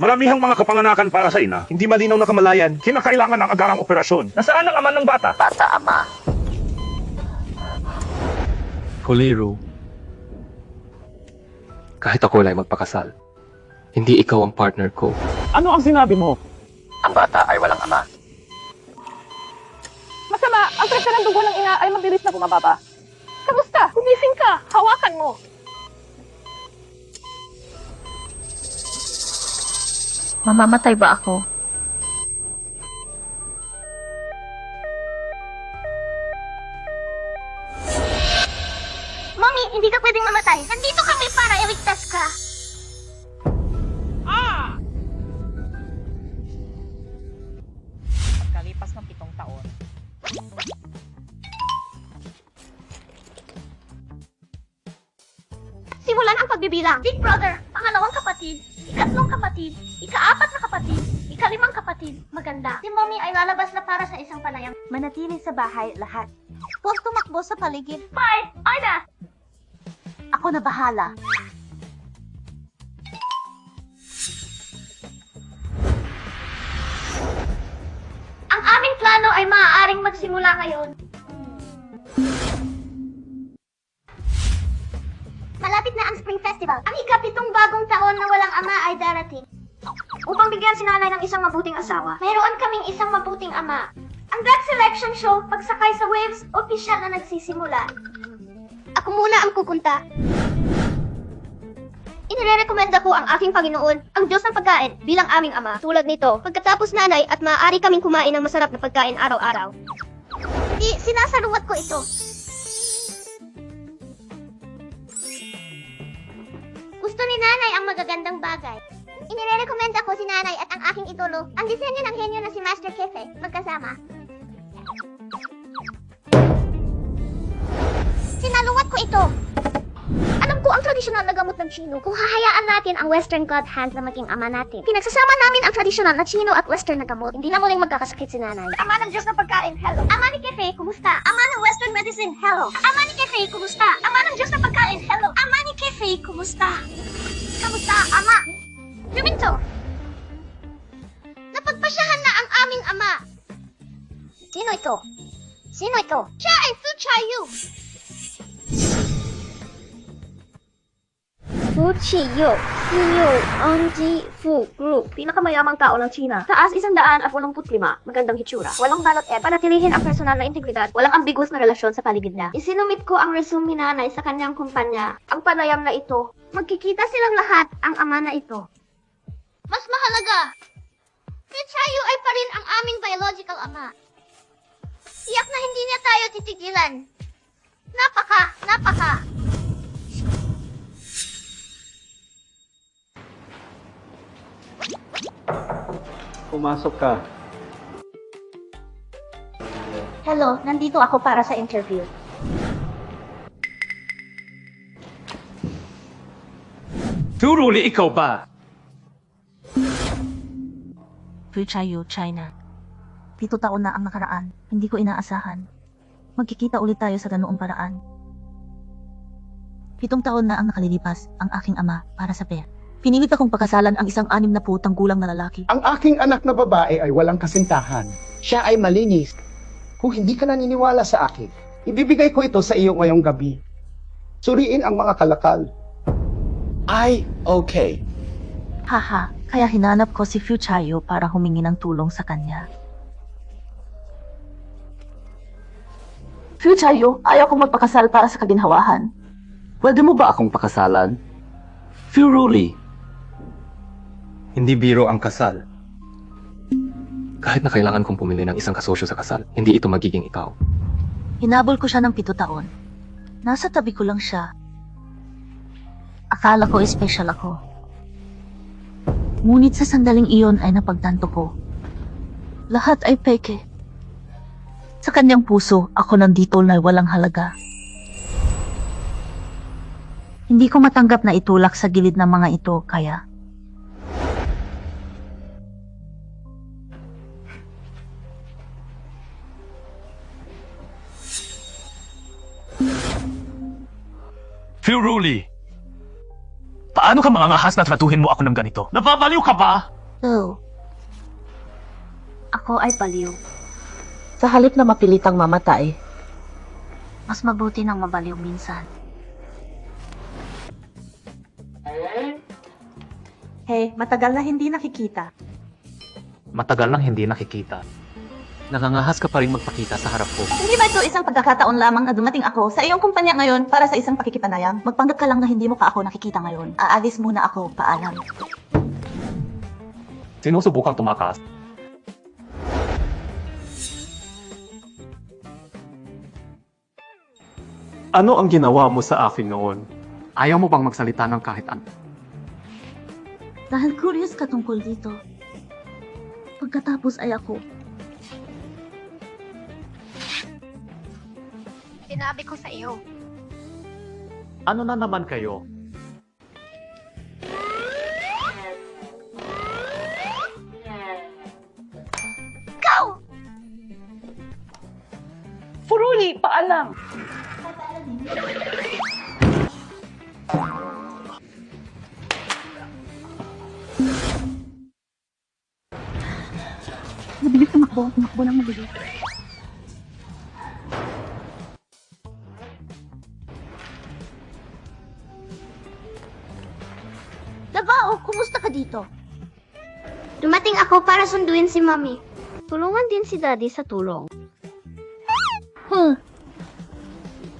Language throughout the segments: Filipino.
Maramihang mga kapanganakan para sa ina, hindi malinaw na kamalayan, kinakailangan ng agarang operasyon. Nasaan ang ama ng bata? Bata ama. Holero, kahit ako ay magpakasal, hindi ikaw ang partner ko. Ano ang sinabi mo? Ang bata ay walang ama. Masama, ang presya ng dugo ng ina ay mabilis na bumababa. Kamusta? Gumising ka! Hawakan mo! Mamamatay ba ako? Mommy, hindi ka pwedeng mamatay. Nandito kami para iligtas ka. Pagkalipas ng 7 taon, Simulan ang pagbibilang. Big brother, pangalawang kapatid, ikatlong kapatid, ikaapat na kapatid, ikalimang kapatid. Maganda. Si mommy ay lalabas na para sa isang panayam. Manatili sa bahay lahat. Huwag tumakbo sa paligid. Bye! Arda! Ako na bahala. Ang aming plano ay maaaring magsimula ngayon. Malapit na ang Spring Festival. Ang ika-7 bagong taon na walang ama ay darating. Upang bigyan si nanay ng isang mabuting asawa, mayroon kaming isang mabuting ama. Ang drag selection show, pagsakay sa waves, opisyal na nagsisimula. Ako muna ang pupunta. Inirekomenda ko ang aking Panginoon, ang Diyos ng pagkain, bilang aming ama. Tulad nito, pagkatapos nanay at maaari kaming kumain ng masarap na pagkain araw-araw. Hindi, sinasaluwat ko ito. Gusto ni nanay ang magagandang bagay. Inirekomenda ko si nanay at ang aking idolo, ang disenyo ng henyo na si Master Kefe, magkasama. Sinaluwat ko ito. Alam ko ang tradisyonal na gamot ng Chino kung hahayaan natin ang Western God Hand na maging ama natin. Pinagsasama namin ang tradisyonal na Chino at Western na gamot. Hindi na muling magkakasakit si nanay. Ama ng Diyos ng pagkain, hello. Ama ni Kefe, kumusta? Ama ng Western medicine, hello. Ama ni Kefe, kumusta? Ama ng Diyos ng pagkain, hello. Ama ni Kefe, kumusta? Kamusta, ama? Juminto! Napagpasyahan na ang aming ama. Sino ito? Sino ito? Siya ay Fu Chayu. Fu Chiyo, Chiyo, Anji, Fu Group. Pinakamayamang tao ng China. Taas 185, magandang hitsura. Walang balot panatilihin ang personal na integridad. Walang ambiguous na relasyon sa paligid niya. Isinumit ko ang resume ni nanay sa kanyang kumpanya. Ang panayam na ito, magkikita silang lahat ang ama na ito. Mas mahalaga, si Chayu ay pa rin ang aming biological ama. Tiyak na hindi niya tayo titigilan. Napaka. Pumasok ka. Hello, nandito ako para sa interview. Truly, ikaw ba? Fuchayo, China. 7 taon na ang nakaraan. Hindi ko inaasahan. Magkikita ulit tayo sa ganoong paraan. 7 taon na ang nakalilipas ang aking ama para sa pera. Pinilit akong pakasalan ang isang 60 gulang na lalaki. Ang aking anak na babae ay walang kasintahan. Siya ay malinis. Kung hindi ka naniniwala sa akin, ibibigay ko ito sa iyo ngayong gabi. Suriin ang mga kalakal. Ay, okay. Haha, kaya hinanap ko si Fuchayo para humingi ng tulong sa kanya. Fuchayo, ayaw kong magpakasal para sa kaginhawahan. Pwede mo ba akong pakasalan? Furuli, hindi biro ang kasal. Kahit na kailangan kong pumili ng isang kasosyo sa kasal, hindi ito magiging ikaw. Hinabol ko siya ng 7 taon. Nasa tabi ko lang siya. Akala ko espesyal ako. Ngunit sa sandaling iyon ay napagtanto ko. Lahat ay peke. Sa kanyang puso, ako nandito na walang halaga. Hindi ko matanggap na itulak sa gilid ng mga ito, kaya... Furuli, Paano ka mangangahas na tratuhin mo ako ng ganito? Napapaliw ka ba? So, ako ay baliw. Sa halip na mapilitang mamatay, Mas mabuti nang mabaliw minsan. hey, matagal na hindi nakikita. Matagal nang hindi nakikita. Nangangahas ka pa rin magpakita sa harap ko. Hindi ba ito isang pagkakataon lamang na dumating ako sa iyong kumpanya ngayon para sa isang pakikipanayam? Magpanggap ka lang na hindi mo pa ako nakikita ngayon. Aalis muna ako, paalam. Sinusubukang tumakas. Ano ang ginawa mo sa akin noon? Ayaw mo bang magsalita ng kahit ano? Dahil curious ka tungkol dito. Pagkatapos ay ako. Sinabi ko sa iyo. Ano na naman kayo? Furuli, paalam! Mabilis tumakbo. Tumakbo lang mabilis. Davao, kumusta ka dito? Dumating ako para sunduin si Mommy. Tulungan din si Daddy sa tulong.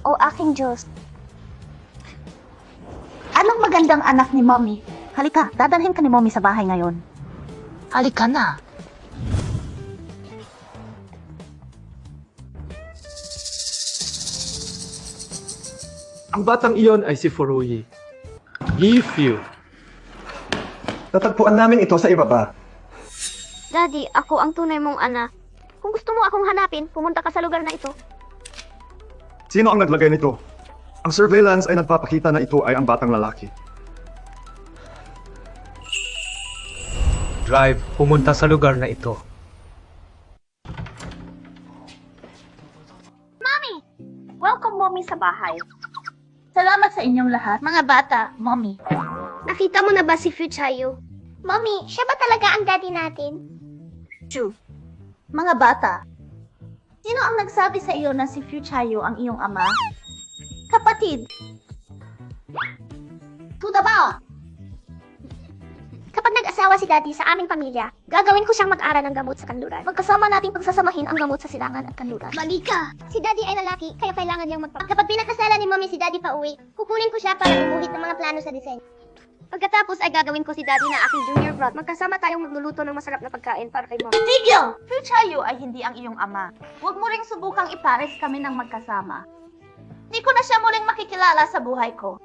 O aking Diyos. Anong magandang anak ni Mommy? Halika, dadalhin ka ni Mommy sa bahay ngayon. Halika na. Ang batang iyon ay si Furuyi. Gifu. Natagpuan namin ito sa ibaba. Daddy, ako ang tunay mong anak. Kung gusto mo akong hanapin, pumunta ka sa lugar na ito. Sino ang naglagay nito? Ang surveillance ay nagpapakita na ito ay ang batang lalaki. Drive, pumunta sa lugar na ito. Welcome, Mommy, sa bahay. Salamat sa inyong lahat. Mga bata, Mommy. Nakita mo na ba si Fuchayo? Mommy, siya ba talaga ang daddy natin? Mga bata. Sino ang nagsabi sa iyo na si Fuchayo ang iyong ama? Kapatid. Tudabao! Kapag nag-asawa si Daddy sa aming pamilya, gagawin ko siyang mag-aral ng gamot sa kanluran. Magkasama nating pagsasamahin ang gamot sa silangan at kanluran. Mali ka! Si Daddy ay lalaki, kaya kailangan niyang Kapag pinagkasala ni Mommy si Daddy pa uwi, kukunin ko siya para umuhit ng mga plano sa disenyo. Pagkatapos ay gagawin ko si Daddy na aking junior brat. Magkasama tayong magluluto ng masarap na pagkain para kay Mommy. Tigil! Fuchayo ay hindi ang iyong ama. Huwag mo ring subukang ipares kami ng magkasama. Hindi ko na siya muling makikilala sa buhay ko.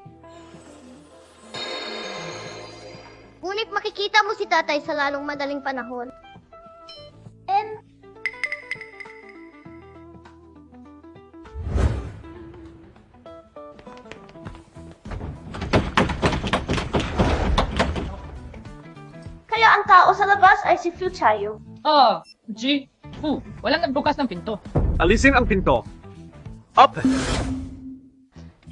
Ngunit makikita mo si Tatay sa lalong madaling panahon. And kaya ang tao sa labas ay si Fuchayo. Walang nagbukas ng pinto. Alisin ang pinto. Up!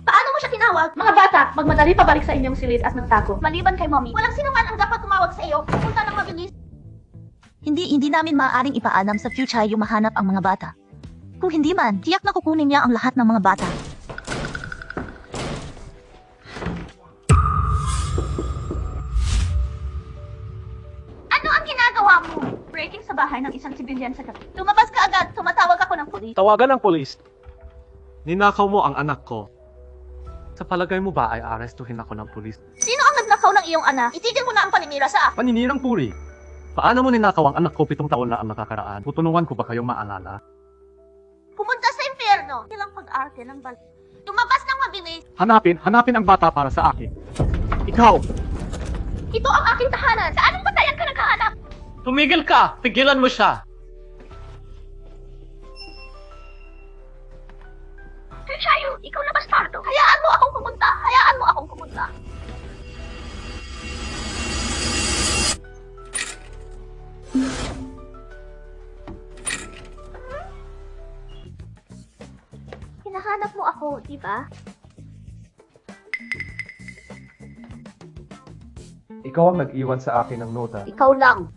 Paano mo siya tinawag? Mga bata, magmadali pabalik sa inyong silid at magtago. Maliban kay Mommy, walang sino man ang dapat tumawag sa iyo. Pupunta ng mabilis. Hindi namin maaaring ipaalam sa future yung mahanap ang mga bata. Kung hindi man, tiyak na kukunin niya ang lahat ng mga bata. Ano ang ginagawa mo? Breaking sa bahay ng isang sibilyan sa gabi. Lumabas ka agad, tumatawag ako ng pulis. Tawagan ang polis. Ninakaw mo ang anak ko. Sa palagay mo ba ay arestuhin ako ng pulis? Sino ang nagnakaw ng iyong anak? Itigil mo na ang paninira sa akin. Paninirang puri. Paano mo ninakaw ang anak ko 7 taon na ang nakakaraan? Tutunuan ko ba kayong maalala? Pumunta sa impyerno. Ilang pag-arte ng bal. Lumabas ng mabilis. Hanapin ang bata para sa akin. Ikaw! Ito ang aking tahanan. Sa anong batayan ka naghahanap? Tumigil ka! Tigilan mo siya! Fuchayo, ikaw na bastardo. Hayaan mo akong pumunta. Hayaan mo akong pumunta. Hinahanap mo ako, di ba? Ikaw ang nag-iwan sa akin ng nota. Ikaw lang.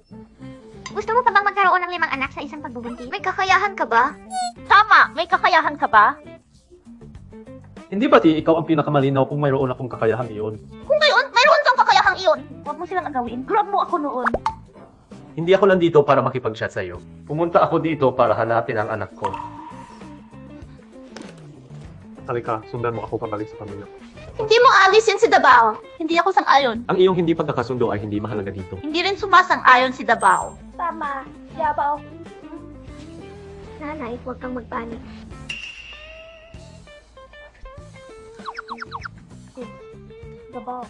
Gusto mo pa bang magkaroon ng 5 anak sa isang pagbubuntis? May kakayahan ka ba? Tama, may kakayahan ka ba? Hindi ba ikaw ang pinakamalinaw kung mayroon akong kakayahan iyon? Kung gayon, mayroon kang kakayahang iyon. Huwag mo silang agawin. Grab mo ako noon. Hindi ako nandito para makipag-chat sa iyo. Pumunta ako dito para hanapin ang anak ko. Halika, sundan mo ako pabalik sa pamilya. Hindi mo alisin si Dabao. Hindi ako sang-ayon. Ang iyong hindi pagkakasundo ay hindi mahalaga dito. Hindi rin sumasang-ayon si Dabao. Tama. Yabaw. Nanay, huwag kang magpanik. Yabaw.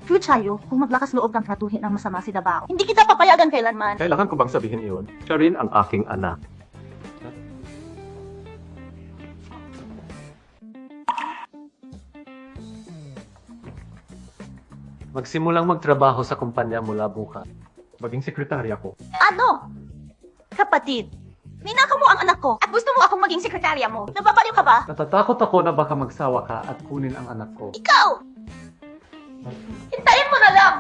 True tayo, kung maglakas loob kang tratuhin ang masama si Dabao. Hindi kita papayagan kailanman. Kailangan ko bang sabihin iyon? Siya rin ang aking anak. Magsimulang magtrabaho sa kumpanya mula bukas. Maging sekretarya ko. Ano? Kapatid, ninakaw mo ang anak ko at gusto mo akong maging sekretarya mo. Nababaliw ka ba? Natatakot ako na baka magsawa ka at kunin ang anak ko. Ikaw! Hintayin mo na lang!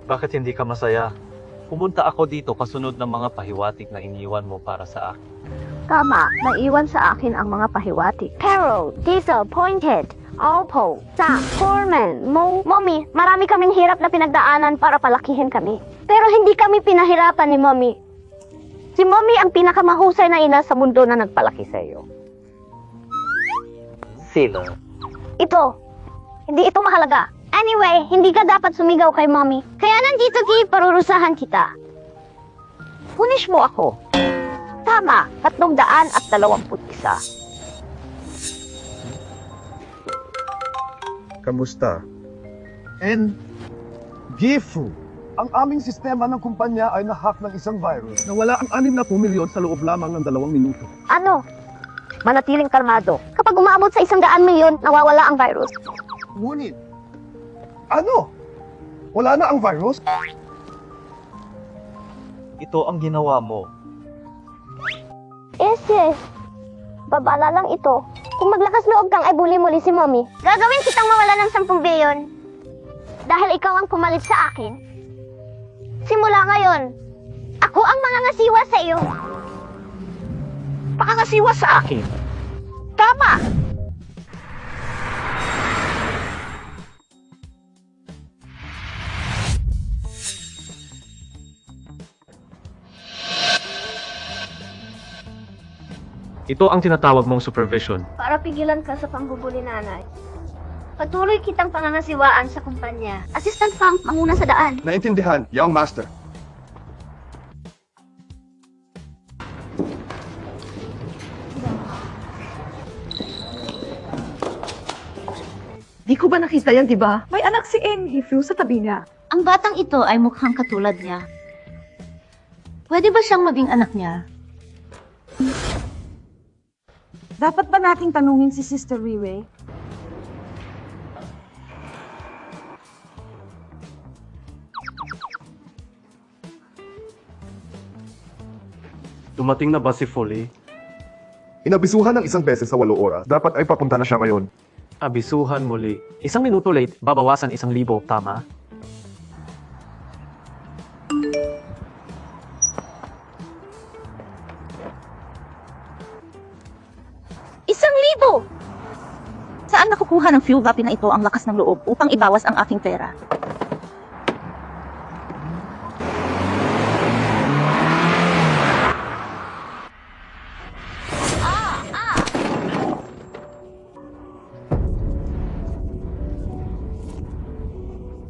Bakit hindi ka masaya? Pumunta ako dito kasunod ng mga pahiwatig na iniwan mo para sa akin. Tama, naiwan sa akin ang mga pahiwatig. Pero, disappointed. Opo, sa Foreman, Mommy, marami kaming hirap na pinagdaanan para palakihin kami. Pero hindi kami pinahirapan ni Mommy. Si Mommy ang pinakamahusay na ina sa mundo na nagpalaki sa iyo. Sino? Ito, hindi ito mahalaga. Anyway, hindi ka dapat sumigaw kay Mommy. Kaya nandito parurusahan kita. Punish mo ako. Tama, 321. Kamusta? And Gifu, ang aming sistema ng kumpanya ay nahack ng isang virus. Nawala ang 60 milyon sa loob lamang ng 2 minuto. Ano? Manatiling kalmado. Kapag umabot sa 100 milyon, nawawala ang virus. Ngunit, ano? Wala na ang virus? Ito ang ginawa mo. Yes. Babala lang ito. Kung maglakas loob kang ay muli si Mommy, gagawin kitang mawala ng 10 bilyon. Dahil ikaw ang pumalit sa akin. Simula ngayon, ako ang mangangasiwa sa iyo. Pakangasiwa sa akin. Tama! Ito ang tinatawag mong supervision. Para pigilan ka sa pangbubuli nanay. Patuloy kitang pangangasiwaan sa kumpanya. Assistant Fang, manguna sa daan. Naintindihan, young master. Di ko ba nakita yan, di ba? May anak si Amy Fu sa tabi niya. Ang batang ito ay mukhang katulad niya. Pwede ba siyang maging anak niya? Dapat ba nating tanungin si Sister Riwei? Dumating na ba si Foley? Inabisuhan ng 1 beses sa 8 oras. Dapat ay papunta na siya ngayon. Abisuhan muli. 1 minuto late, babawasan 1,000, tama? Saan nakukuha ng fuel vapi na ito ang lakas ng loob upang ibawas ang aking pera?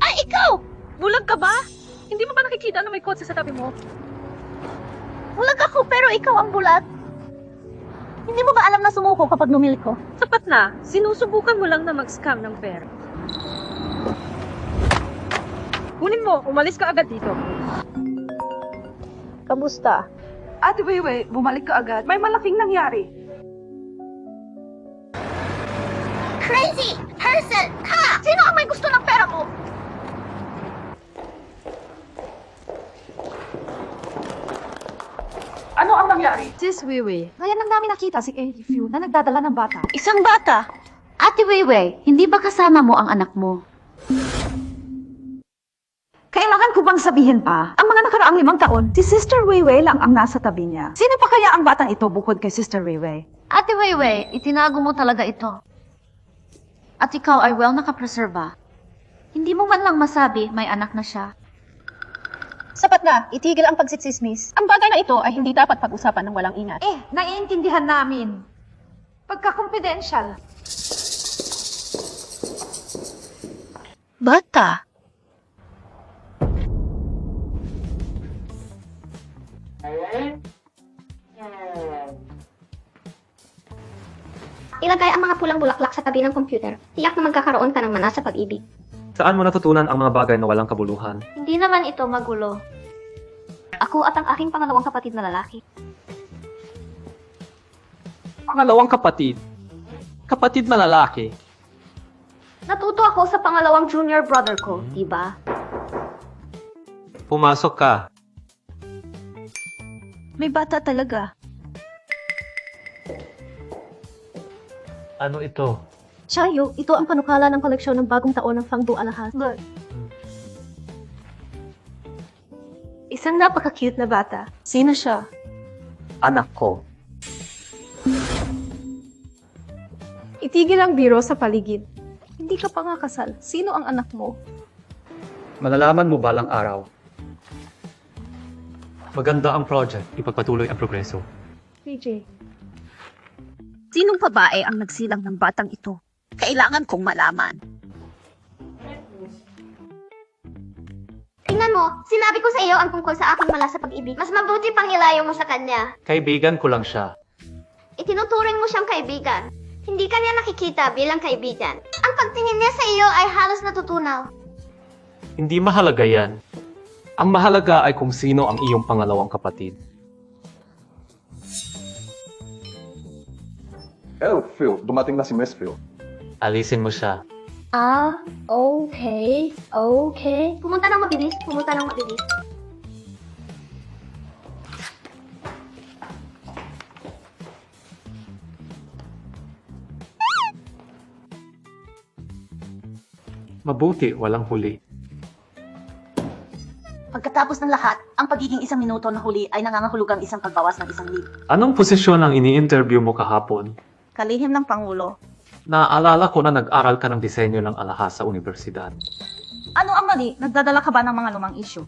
Ay, ikaw! Bulag ka ba? Hindi mo ba nakikita na may kotse sa tabi mo? Bulag ako pero ikaw ang bulag. Hindi mo ba alam na sumuko kapag numili ko? Sapat na. Sinusubukan mo lang na mag-scam ng pera. Kunin mo, umalis ka agad dito. Kamusta? Ate Weiwei, bumalik ka agad. May malaking nangyari. Crazy person ka! Sino ang may gusto ng pera mo? nangyari? Sis Wiwi, ngayon lang namin nakita si Elfie na nagdadala ng bata. Isang bata? Ate Weiwei, hindi ba kasama mo ang anak mo? Kailangan ko bang sabihin pa, ang mga nakaraang 5 taon, si Sister Weiwei lang ang nasa tabi niya. Sino pa kaya ang batang ito bukod kay Sister Weiwei? Ate Weiwei, itinago mo talaga ito. At ikaw ay well nakapreserba. Hindi mo man lang masabi may anak na siya. Sapat na, itigil ang pagsitsismis. Ang bagay na ito ay hindi dapat pag-usapan ng walang ingat. Naiintindihan namin. Pagka-confidential. Bata? Ilagay ang mga pulang bulaklak sa tabi ng computer. Tiyak na magkakaroon ka ng mana sa pag-ibig. Saan mo natutunan ang mga bagay na walang kabuluhan? Hindi naman ito magulo. Ako at ang aking pangalawang kapatid na lalaki. Pangalawang kapatid? Kapatid na lalaki? Natuto ako sa pangalawang junior brother ko, diba? Pumasok ka. May bata talaga. Ano ito? Chayo, ito ang panukala ng koleksyon ng bagong taon ng Fangbu Alahas. Look. Isang napaka-cute na bata. Sino siya? Anak ko. Itigil ang biro sa paligid. Hindi ka pa nga kasal. Sino ang anak mo? Malalaman mo balang araw. Maganda ang project. Ipagpatuloy ang progreso. PJ. Sinong babae ang nagsilang ng batang ito? Kailangan kong malaman. Tingnan mo, sinabi ko sa iyo ang tungkol sa aking mala sa pag-ibig. Mas mabuti pang ilayo mo sa kanya. Kaibigan ko lang siya. Itinuturing mo siyang kaibigan. Hindi ka niya nakikita bilang kaibigan. Ang pagtingin niya sa iyo ay halos natutunaw. Hindi mahalaga yan. Ang mahalaga ay kung sino ang iyong pangalawang kapatid. Phil, dumating na si Miss Phil. Alisin mo siya. Okay. Pumunta ng mabilis. Mabuti, walang huli. Pagkatapos ng lahat, ang pagiging 1 minuto na huli ay nangangahulugang isang pagbawas ng 1 lead. Anong posisyon ang ini-interview mo kahapon? Kalihim ng Pangulo. Naaalala ko na nag-aral ka ng disenyo ng alahas sa universidad. Ano ang mali? Nagdadala ka ba ng mga lumang issue?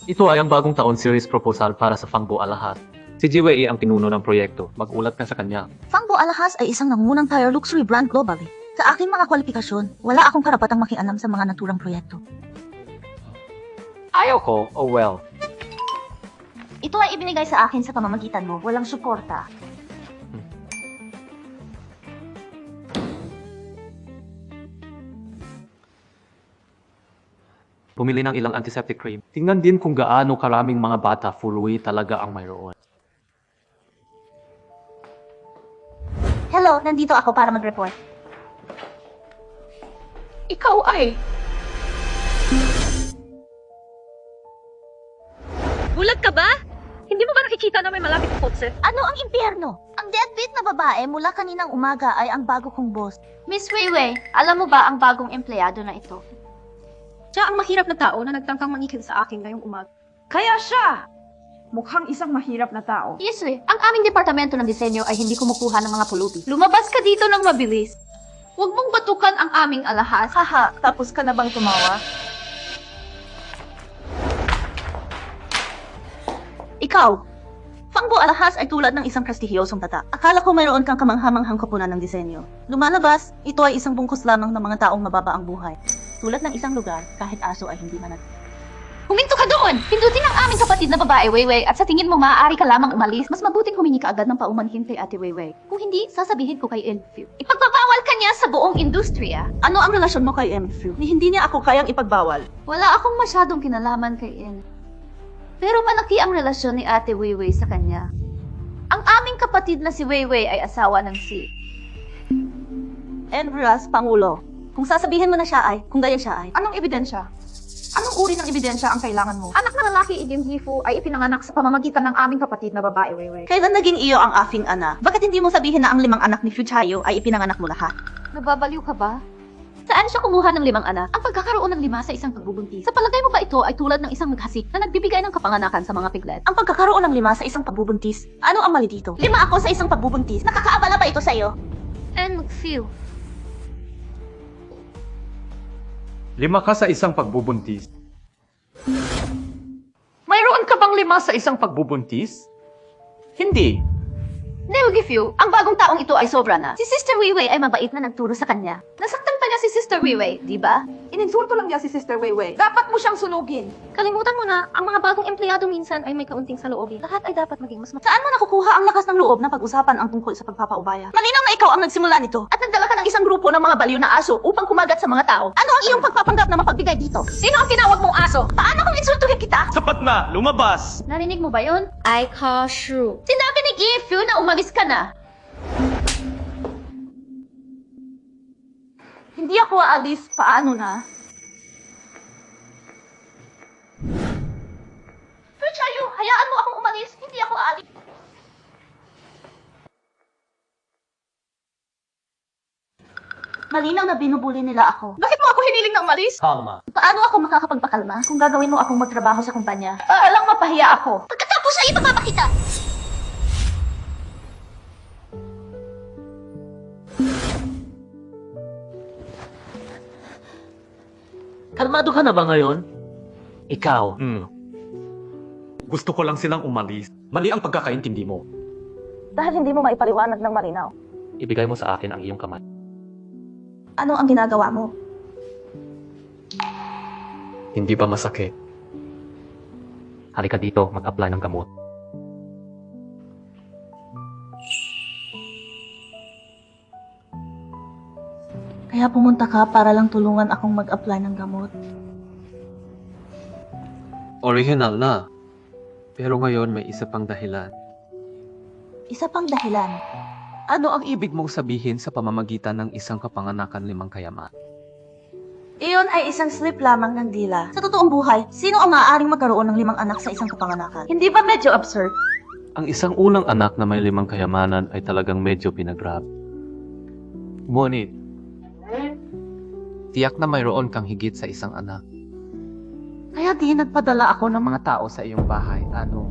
Ito ay ang bagong taon series proposal para sa Fangbu Alahas. Si Jiwei ang pinuno ng proyekto. Mag-ulat ka sa kanya. Fangbu Alahas ay isang nangungunang tire luxury brand globally. Sa aking mga kwalifikasyon, wala akong karapatang makialam sa mga naturang proyekto. Ayaw ko, oh well. Ito ay ibinigay sa akin sa pamamagitan mo, walang suporta. Pumili ng ilang antiseptic cream. Tingnan din kung gaano karaming mga bata fully talaga ang mayroon. Hello, nandito ako para mag-report. Ikaw ay... Bulag ka ba? Hindi mo ba nakikita na may malapit na kotse? Ano ang impyerno? Ang deadbeat na babae mula kaninang umaga ay ang bago kong boss. Miss Weiwei, alam mo ba ang bagong empleyado na ito? Siya ang mahirap na tao na nagtangkang mangikil sa akin ngayong umaga. Kaya siya! Mukhang isang mahirap na tao. Yes, ang aming departamento ng disenyo ay hindi kumukuha ng mga pulubi. Lumabas ka dito ng mabilis. Huwag mong batukan ang aming alahas. Haha, tapos ka na bang tumawa? Ikaw, Fangbu Alahas ay tulad ng isang prestihiyosong tata. Akala ko mayroon kang kamanghamanghang kapunan ng disenyo. Lumalabas, ito ay isang bungkus lamang ng mga taong mababa ang buhay. Tulad ng isang lugar, kahit aso ay hindi manat. Huminto ka doon! Pindutin ang aming kapatid na babae, Weiwei, at sa tingin mo maaari ka lamang umalis. Mas mabuting humingi ka agad ng paumanhin kay Ate Weiwei. Kung hindi, sasabihin ko kay Elfie. Ipagbabawal ka niya sa buong industriya. Ano ang relasyon mo kay Elfie? Hindi niya ako kayang ipagbawal. Wala akong masyadong kinalaman kay El. Pero malaki ang relasyon ni Ate Weiwei sa kanya. Ang aming aming kapatid na si Weiwei ay asawa ng si Enrias Pangulo. Kung sasabihin mo na siya ay, kung ganyan siya ay. Anong ebidensya? Anong uri ng ebidensya ang kailangan mo? Anak na lalaki, Idim Hifu, ay ipinanganak sa pamamagitan ng aming kapatid na babae, Weiwei. Kailan naging iyo ang afing anak? Bakit hindi mo sabihin na ang 5 anak ni Fuchayo ay ipinanganak mo lahat? Nababaliw ka ba? Saan siya kumuha ng 5 anak? Ang pagkakaroon ng 5 sa isang pagbubuntis. Sa palagay mo ba ito ay tulad ng isang maghasik na nagbibigay ng kapanganakan sa mga piglet? Ang pagkakaroon ng 5 sa isang pagbubuntis? Ano ang mali dito? 5 ako sa isang pagbubuntis. Nakakaabala ba ito sa'yo? And mag-feel. 5 ka sa isang pagbubuntis. Mayroon ka bang 5 sa isang pagbubuntis? Hindi. Neogifu, ang bagong taong ito ay sobra na. Si Sister Weiwei ay mabait na nagturo sa kanya. Nasaktan pa niya si Sister Weiwei, di ba? Ininsulto lang niya si Sister Weiwei. Dapat mo siyang sunugin. Kalimutan mo na, ang mga bagong empleyado minsan ay may kaunting saloobin. Lahat ay dapat maging mas Saan mo nakukuha ang lakas ng loob na pag-usapan ang tungkol sa pagpapaubaya? Malinaw na ikaw ang nagsimula nito. At nagdala ka ng isang grupo ng mga baliw na aso upang kumagat sa mga tao. Ano ang iyong pagpapanggap na mapagbigay dito? Sino ang tinawag mong aso? Paano kung insultuhin kita? Sapat na! Lumabas! Narinig mo ba yun? I call Shrew. Sinabi ni Gifu na umalis ka na. Hindi ako aalis. Paano na? Fuchayo, hayaan mo akong umalis. Hindi ako aalis. Malinaw na binubuli nila ako. Bakit mo ako hiniling ng malis? Tama. Paano ako makakapagpakalma kung gagawin mo akong magtrabaho sa kumpanya? Para lang mapahiya ako. Pagkatapos ay ipapapakita. Kalmado ka na ba ngayon? Ikaw. Gusto ko lang silang umalis. Mali ang pagkakaintindi mo. Dahil hindi mo maipaliwanag ng malinaw. Ibigay mo sa akin ang iyong kamay. Ano ang ginagawa mo? Hindi ba masakit? Halika dito, mag-apply ng gamot. Kaya pumunta ka para lang tulungan akong mag-apply ng gamot. Original na. Pero ngayon may isa pang dahilan. Isa pang dahilan. Ano ang ibig mong sabihin sa pamamagitan ng isang kapanganakan 5 kayaman? Iyon ay isang slip lamang ng dila. Sa totoong buhay, sino ang maaaring magkaroon ng 5 anak sa isang kapanganakan? Hindi ba medyo absurd? Ang isang unang anak na may 5 kayamanan ay talagang medyo pinagrab. Ngunit, tiyak na mayroon kang higit sa isang anak. Kaya di nagpadala ako ng mga tao sa iyong bahay. Ano?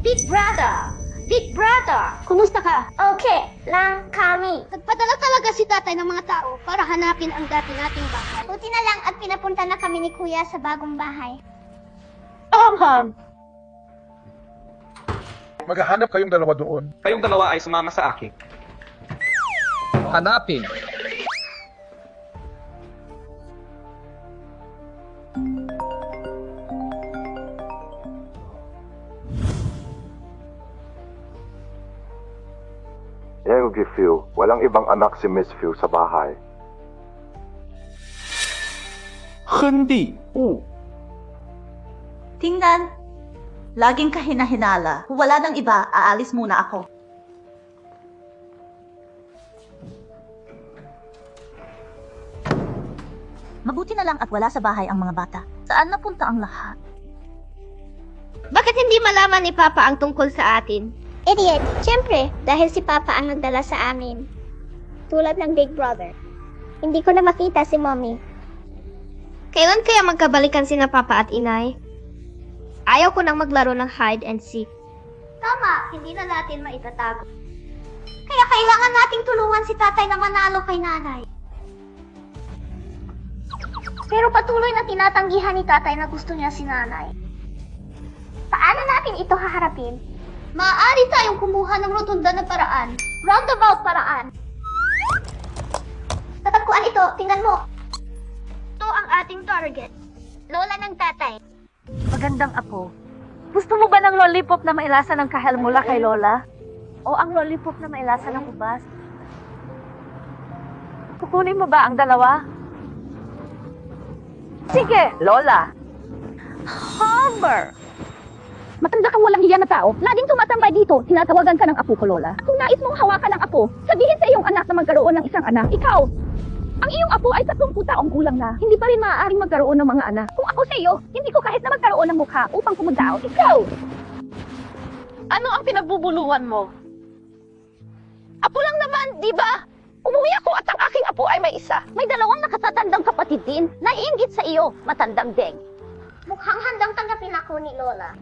Big brother! Big brother! Kumusta ka? Okay, lang kami. Nagpadala talaga si tatay ng mga tao para hanapin ang dati nating bahay. Buti na lang at pinapunta na kami ni kuya sa bagong bahay. Maghahanap kayong dalawa doon. Kayong dalawa ay sumama sa akin. Hanapin! Gifu, walang ibang anak si Miss Fu sa bahay. Hindi! Tingnan. Laging kahina-hinala. Kung wala ng iba, aalis muna ako. Mabuti na lang at wala sa bahay ang mga bata. Saan napunta ang lahat? Bakit hindi malaman ni Papa ang tungkol sa atin? Idiot! Siyempre, dahil si Papa ang nagdala sa amin. Tulad ng Big Brother. Hindi ko na makita si Mommy. Kailan kaya magkabalikan sina Papa at Inay? Ayaw ko nang maglaro ng hide and seek. Tama, hindi na natin maitatago. Kaya kailangan nating tulungan si Tatay na manalo kay Nanay. Pero patuloy na tinatanggihan ni Tatay na gusto niya si Nanay. Paano natin ito haharapin? Maaari tayong kumuha ng rotunda na paraan. Roundabout paraan. Tatagpuan ito, tingnan mo. Ito ang ating target. Lola ng tatay. Magandang apo. Gusto mo ba ng lollipop na mailasa ng kahel mula kay Lola? O ang lollipop na mailasa ng ubas? Kukunin mo ba ang dalawa? Sige, Lola. Homer! Matanda kang walang hiya na tao. Laging tumatambay dito. Tinatawagan ka ng apo ko, Lola. Kung nais mong hawakan ng apo, sabihin sa iyong anak na magkaroon ng isang anak. Ikaw, ang iyong apo ay 30 taong gulang na. Hindi pa rin maaaring magkaroon ng mga anak. Kung ako sa iyo, hindi ko kahit na magkaroon ng mukha upang pumunta. Ikaw! Ano ang pinagbubuluhan mo? Apo lang naman, di ba? Umuwi ako at ang aking apo ay may isa. May dalawang nakatatandang kapatid din na iinggit sa iyo, matandang deng. Mukhang handang tanggapin ako ni Lola.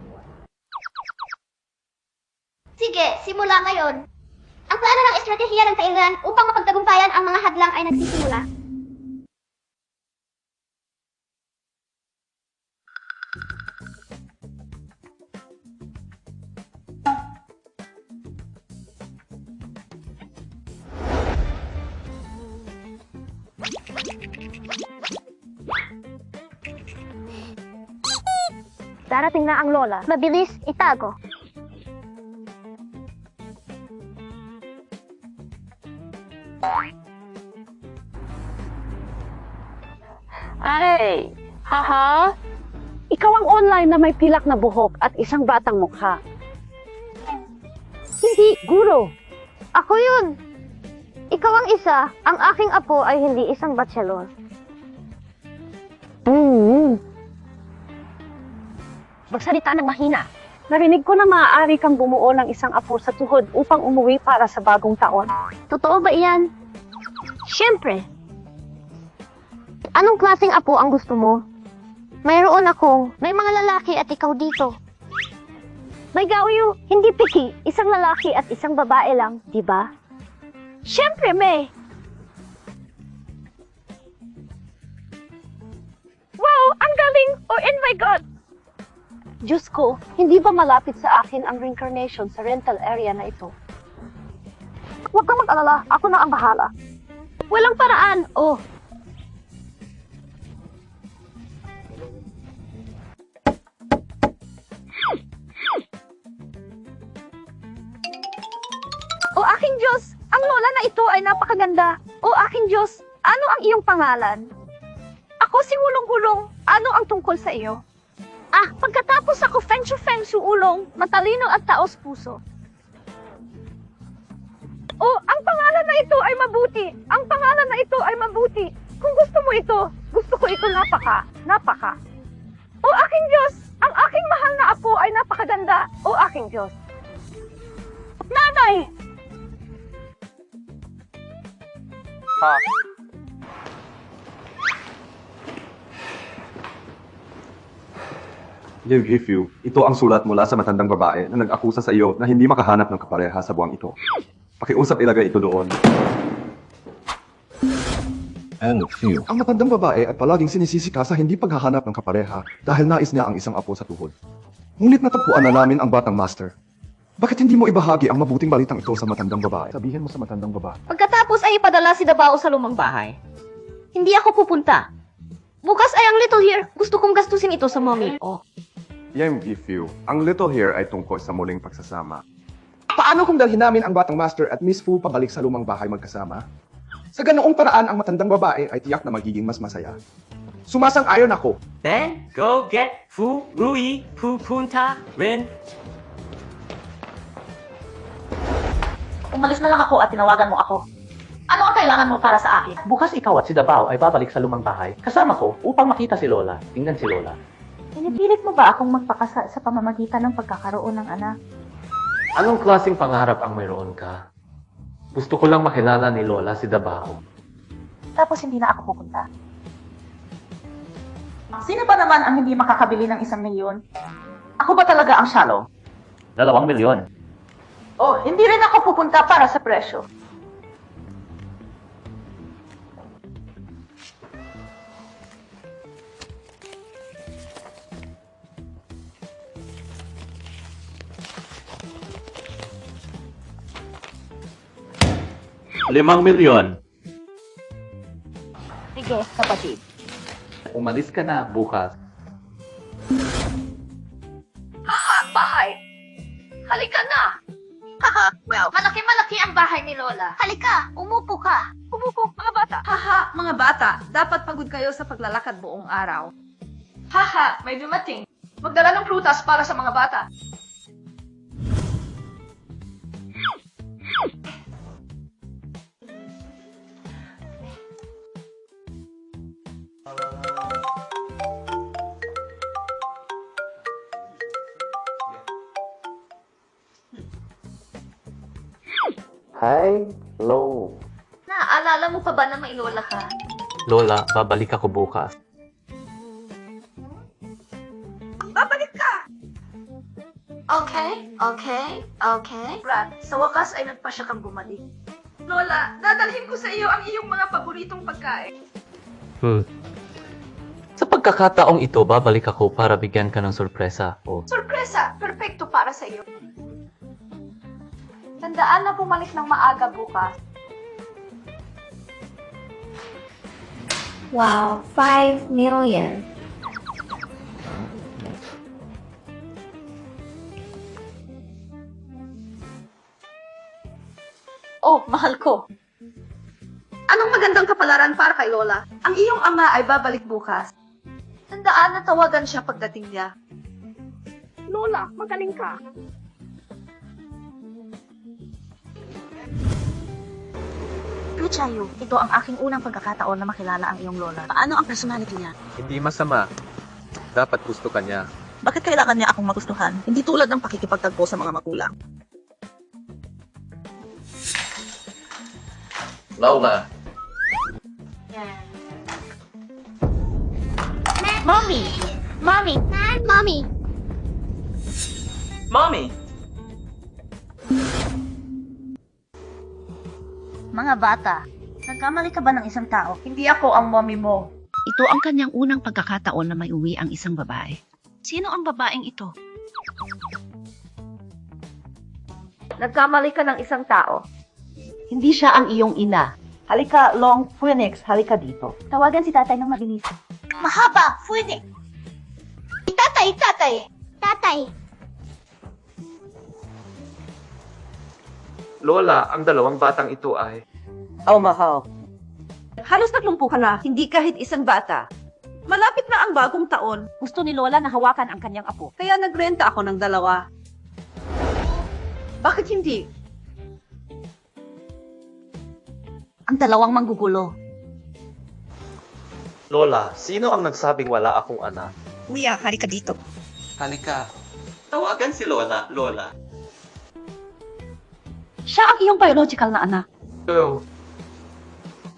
Sige, simula ngayon. Ang plano ng estratehiya ng Thailand upang mapagtagumpayan ang mga hadlang ay nagsisimula. Darating na ang Lola. Mabilis, itago. Ay, haha? Ikaw ang online na may pilak na buhok at isang batang mukha. Hindi, guro. Ako yun. Ikaw ang isa, ang aking apo ay hindi isang bachelor. Magsalita ng mahina. Narinig ko na maaari kang bumuo ng isang apo sa tuhod upang umuwi para sa bagong taon. Totoo ba iyan? Siyempre. Anong klaseng apo ang gusto mo? Mayroon akong, may mga lalaki at ikaw dito. May gawyo, hindi piki, isang lalaki at isang babae lang, di ba? Siyempre, May. Wow, ang galing! Oh, my God! Diyos ko, hindi ba malapit sa akin ang reincarnation sa rental area na ito? Huwag kang mag-alala, ako na ang bahala. Walang paraan, oh. O aking Diyos, ang lola na ito ay napakaganda. O aking Diyos, ano ang iyong pangalan? Ako si Ulong-Ulong, ano ang tungkol sa iyo? Ah, pagkatapos ako Fenshu Ulong, matalino at taos puso. Oh, ang pangalan na ito ay mabuti. Ang pangalan na ito ay mabuti. Kung gusto mo ito, gusto ko ito napaka. O aking Diyos, ang aking mahal na apo ay napakaganda. O aking Diyos. Nanay! Ha? Dear Gifu, ito ang sulat mula sa matandang babae na nag-akusa sa iyo na hindi makahanap ng kapareha sa buwang ito. Pakiusap ilagay ito doon. Ang matandang babae ay palaging sinisisika sa hindi paghahanap ng kapareha dahil nais niya ang isang apo sa tuhod. Ngunit natagpuan na namin ang batang master. Bakit hindi mo ibahagi ang mabuting balitang ito sa matandang babae? Sabihin mo sa matandang babae. Pagkatapos ay ipadala si Dabao sa lumang bahay. Hindi ako pupunta. Bukas ay ang Little Here. Gusto kong gastusin ito sa mommy. Oh. Yang Gifu, ang little here ay tungkol sa muling pagsasama. Paano kung dalhin namin ang batang master at Miss Fu pabalik sa lumang bahay magkasama? Sa ganoong paraan, ang matandang babae ay tiyak na magiging mas masaya. Sumasang-ayon ako. Then, go get Fu Rui Pupunta Rin. Umalis na lang ako at tinawagan mo ako. Ano ang kailangan mo para sa akin? Bukas ikaw at si Dabao ay babalik sa lumang bahay. Kasama ko upang makita si Lola. Tingnan si Lola. Pinipilit mo ba akong magpakasal sa pamamagitan ng pagkakaroon ng anak? Anong klaseng pangarap ang mayroon ka? Gusto ko lang makilala ni Lola si Dabao. Tapos hindi na ako pupunta. Sino ba naman ang hindi makakabili ng 1 milyon? Ako ba talaga ang shallow? 2 milyon. Oh, hindi rin ako pupunta para sa presyo. Limang milyon. Sige, kapatid. Umalis ka na bukas. Bahay! Halika na! Haha, well, malaki-malaki ang bahay ni Lola. Halika, umupo ka. Kumuko, mga bata. Haha, mga bata. Dapat pagod kayo sa paglalakad buong araw. Haha, may dumating. Magdala ng prutas para sa mga bata. Hello. Naaalala mo pa ba na may lola ka? Lola, babalik ako bukas. Babalik ka! Okay, okay, okay. Brad, sa wakas ay nagpasya kang bumalik. Lola, dadalhin ko sa iyo ang iyong mga paboritong pagkain. Sa pagkakataong ito, babalik ako para bigyan ka ng sorpresa. Sorpresa! Perfecto para sa iyo. Tandaan na bumalik ng maaga bukas. Wow, 5 million. Oh, mahal ko. Anong magandang kapalaran para kay Lola? Ang iyong ama ay babalik bukas. Tandaan na tawagan siya pagdating niya. Lola, magaling ka. Luchayo, ito ang aking unang pagkakataon na makilala ang iyong lola. Paano ang personality niya? Hindi masama. Dapat gusto ka niya. Bakit kailangan niya akong magustuhan? Hindi tulad ng pakikipagtagpo sa mga magulang. Lola. Mommy! Mommy! Mommy! Mommy! Mga bata, nagkamali ka ba ng isang tao? Hindi ako ang mommy mo. Ito ang kanyang unang pagkakataon na may uwi ang isang babae. Sino ang babaeng ito? Nagkamali ka ng isang tao. Hindi siya ang iyong ina. Halika, Long Phoenix, halika dito. Tawagan si tatay ng mabilis. Mahaba! Pwede! Tatay! Tatay! Tatay! Lola, ang dalawang batang ito ay... Oh, mahal. Halos 30 ka na, hindi kahit isang bata. Malapit na ang bagong taon. Gusto ni Lola na hawakan ang kanyang apo. Kaya nagrenta ako ng 2. Bakit hindi? Ang dalawang manggugulo. Lola, sino ang nagsabing wala akong anak? Kuya, halika dito. Halika. Tawagan si Lola, Lola. Siya ang iyong biological na anak. Oo.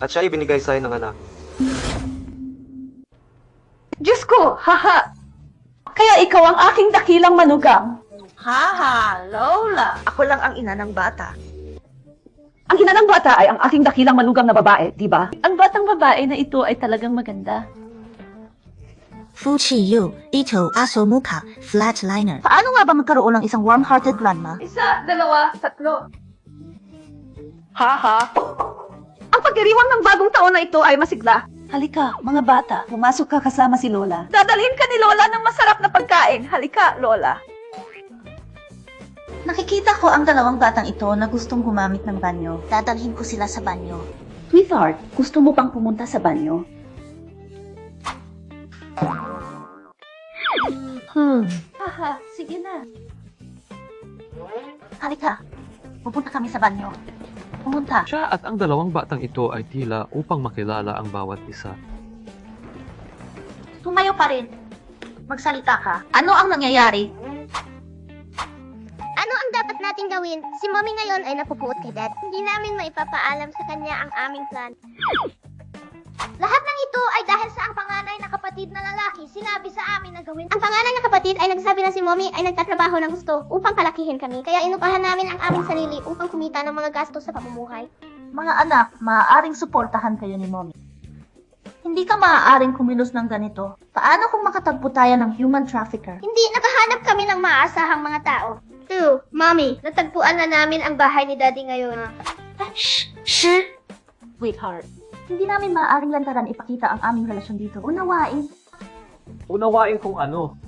At siya ibinigay sa'yo ng anak. Diyos ko, haha! Kaya ikaw ang aking dakilang manugang. Haha, Lola. Ako lang ang ina ng bata. Ang ina ng bata ay ang aking dakilang manugang na babae, di ba? Ang batang babae na ito ay talagang maganda. Fuchiyu, ito aso mukha, flatliner. Paano nga ba magkaroon ng isang warm-hearted grandma? 1, 2, 3. Haha! Ang pagdiriwang ng bagong taon na ito ay masigla. Halika, mga bata. Pumasok ka kasama si Lola. Dadalhin ka ni Lola ng masarap na pagkain. Halika, Lola. Nakikita ko ang dalawang batang ito na gustong gumamit ng banyo. Dadalhin ko sila sa banyo. Sweetheart, gusto mo bang pumunta sa banyo? Haha, sige na. Halika. Pupunta kami sa banyo. Pumunta. Siya at ang dalawang batang ito ay tila upang makilala ang bawat isa. Tumayo pa rin. Magsalita ka. Ano ang nangyayari? Ano ang dapat nating gawin? Si Mommy ngayon ay napupuot kay Dad. Hindi namin maipapaalam sa kanya ang aming plan. Lahat ng ito ay dahil sa ang panganay na kapatid na lalaki sinabi sa amin na gawin. Ang panganay na kapatid ay nagsabi na si Mommy ay nagtatrabaho ng gusto upang palakihin kami. Kaya inupahan namin ang aming sarili upang kumita ng mga gastos sa pamumuhay. Mga anak, maaaring suportahan kayo ni Mommy. Hindi ka maaaring kumilos ng ganito. Paano kung makatagpo tayo ng human trafficker? Hindi, nakahanap kami ng maaasahang mga tao. 2. Mommy, natagpuan na namin ang bahay ni Daddy ngayon. Shh! Sweetheart, hindi namin maaaring lantaran ipakita ang aming relasyon dito. Unawain. Unawain kung ano.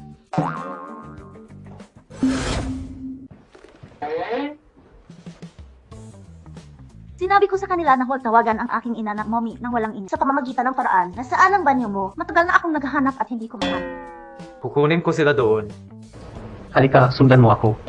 Si Sinabi ko sa kanila na huwag tawagan ang aking ina na mommy nang walang ini sa pamamagitan ng paraan. Nasaan ang banyo mo? Matagal na akong naghahanap at hindi ko mahanap. Kukunin ko sila doon. Halika, sundan mo ako.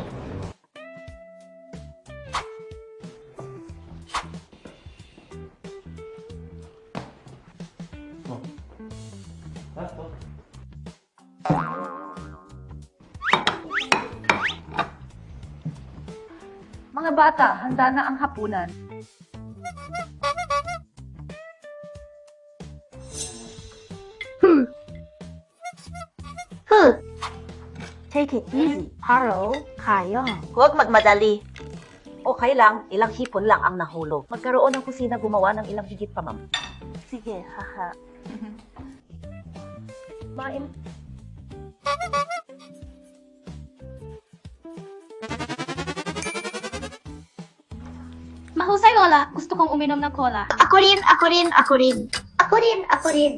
Mga bata, handa na ang hapunan. Take it easy. Haro, kaya. Huwag magmadali. Okay lang, ilang hipon lang ang nahulog. Magkaroon ng kusina gumawa ng ilang higit pa, ma'am. Sige, haha. Main. Mahusay, Lola. Gusto kong uminom ng cola. Ako rin, ako rin, ako rin. Ako rin, ako rin.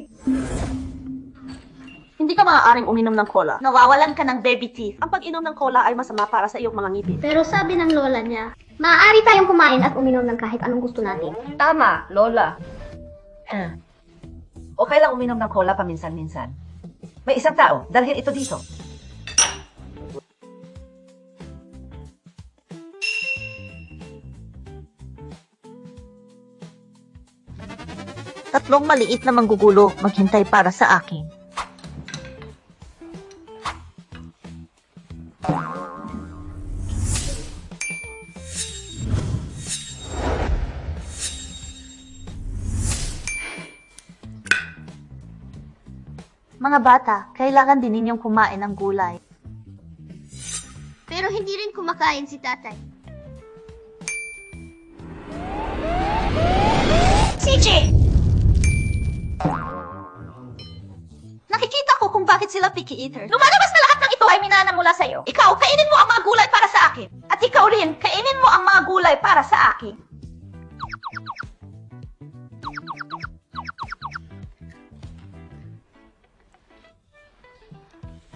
Hindi ka maaaring uminom ng cola. Nawawalan ka ng baby teeth. Ang pag-inom ng cola ay masama para sa iyong mga ngipin. Pero sabi ng lola niya, maaari tayong kumain at uminom ng kahit anong gusto natin. Tama, Lola. Okay lang uminom ng cola paminsan-minsan. May isang tao, dalhin ito dito. Tatlong maliit na manggugulo maghintay para sa akin. Mga bata, kailangan din ninyong kumain ng gulay. Pero hindi rin kumakain si tatay. CJ! Nakikita ko kung bakit sila picky eaters. Lumalabas na lahat ng ito ay minana mula sa'yo. Ikaw, kainin mo ang mga gulay para sa akin. At ikaw rin, kainin mo ang mga gulay para sa akin.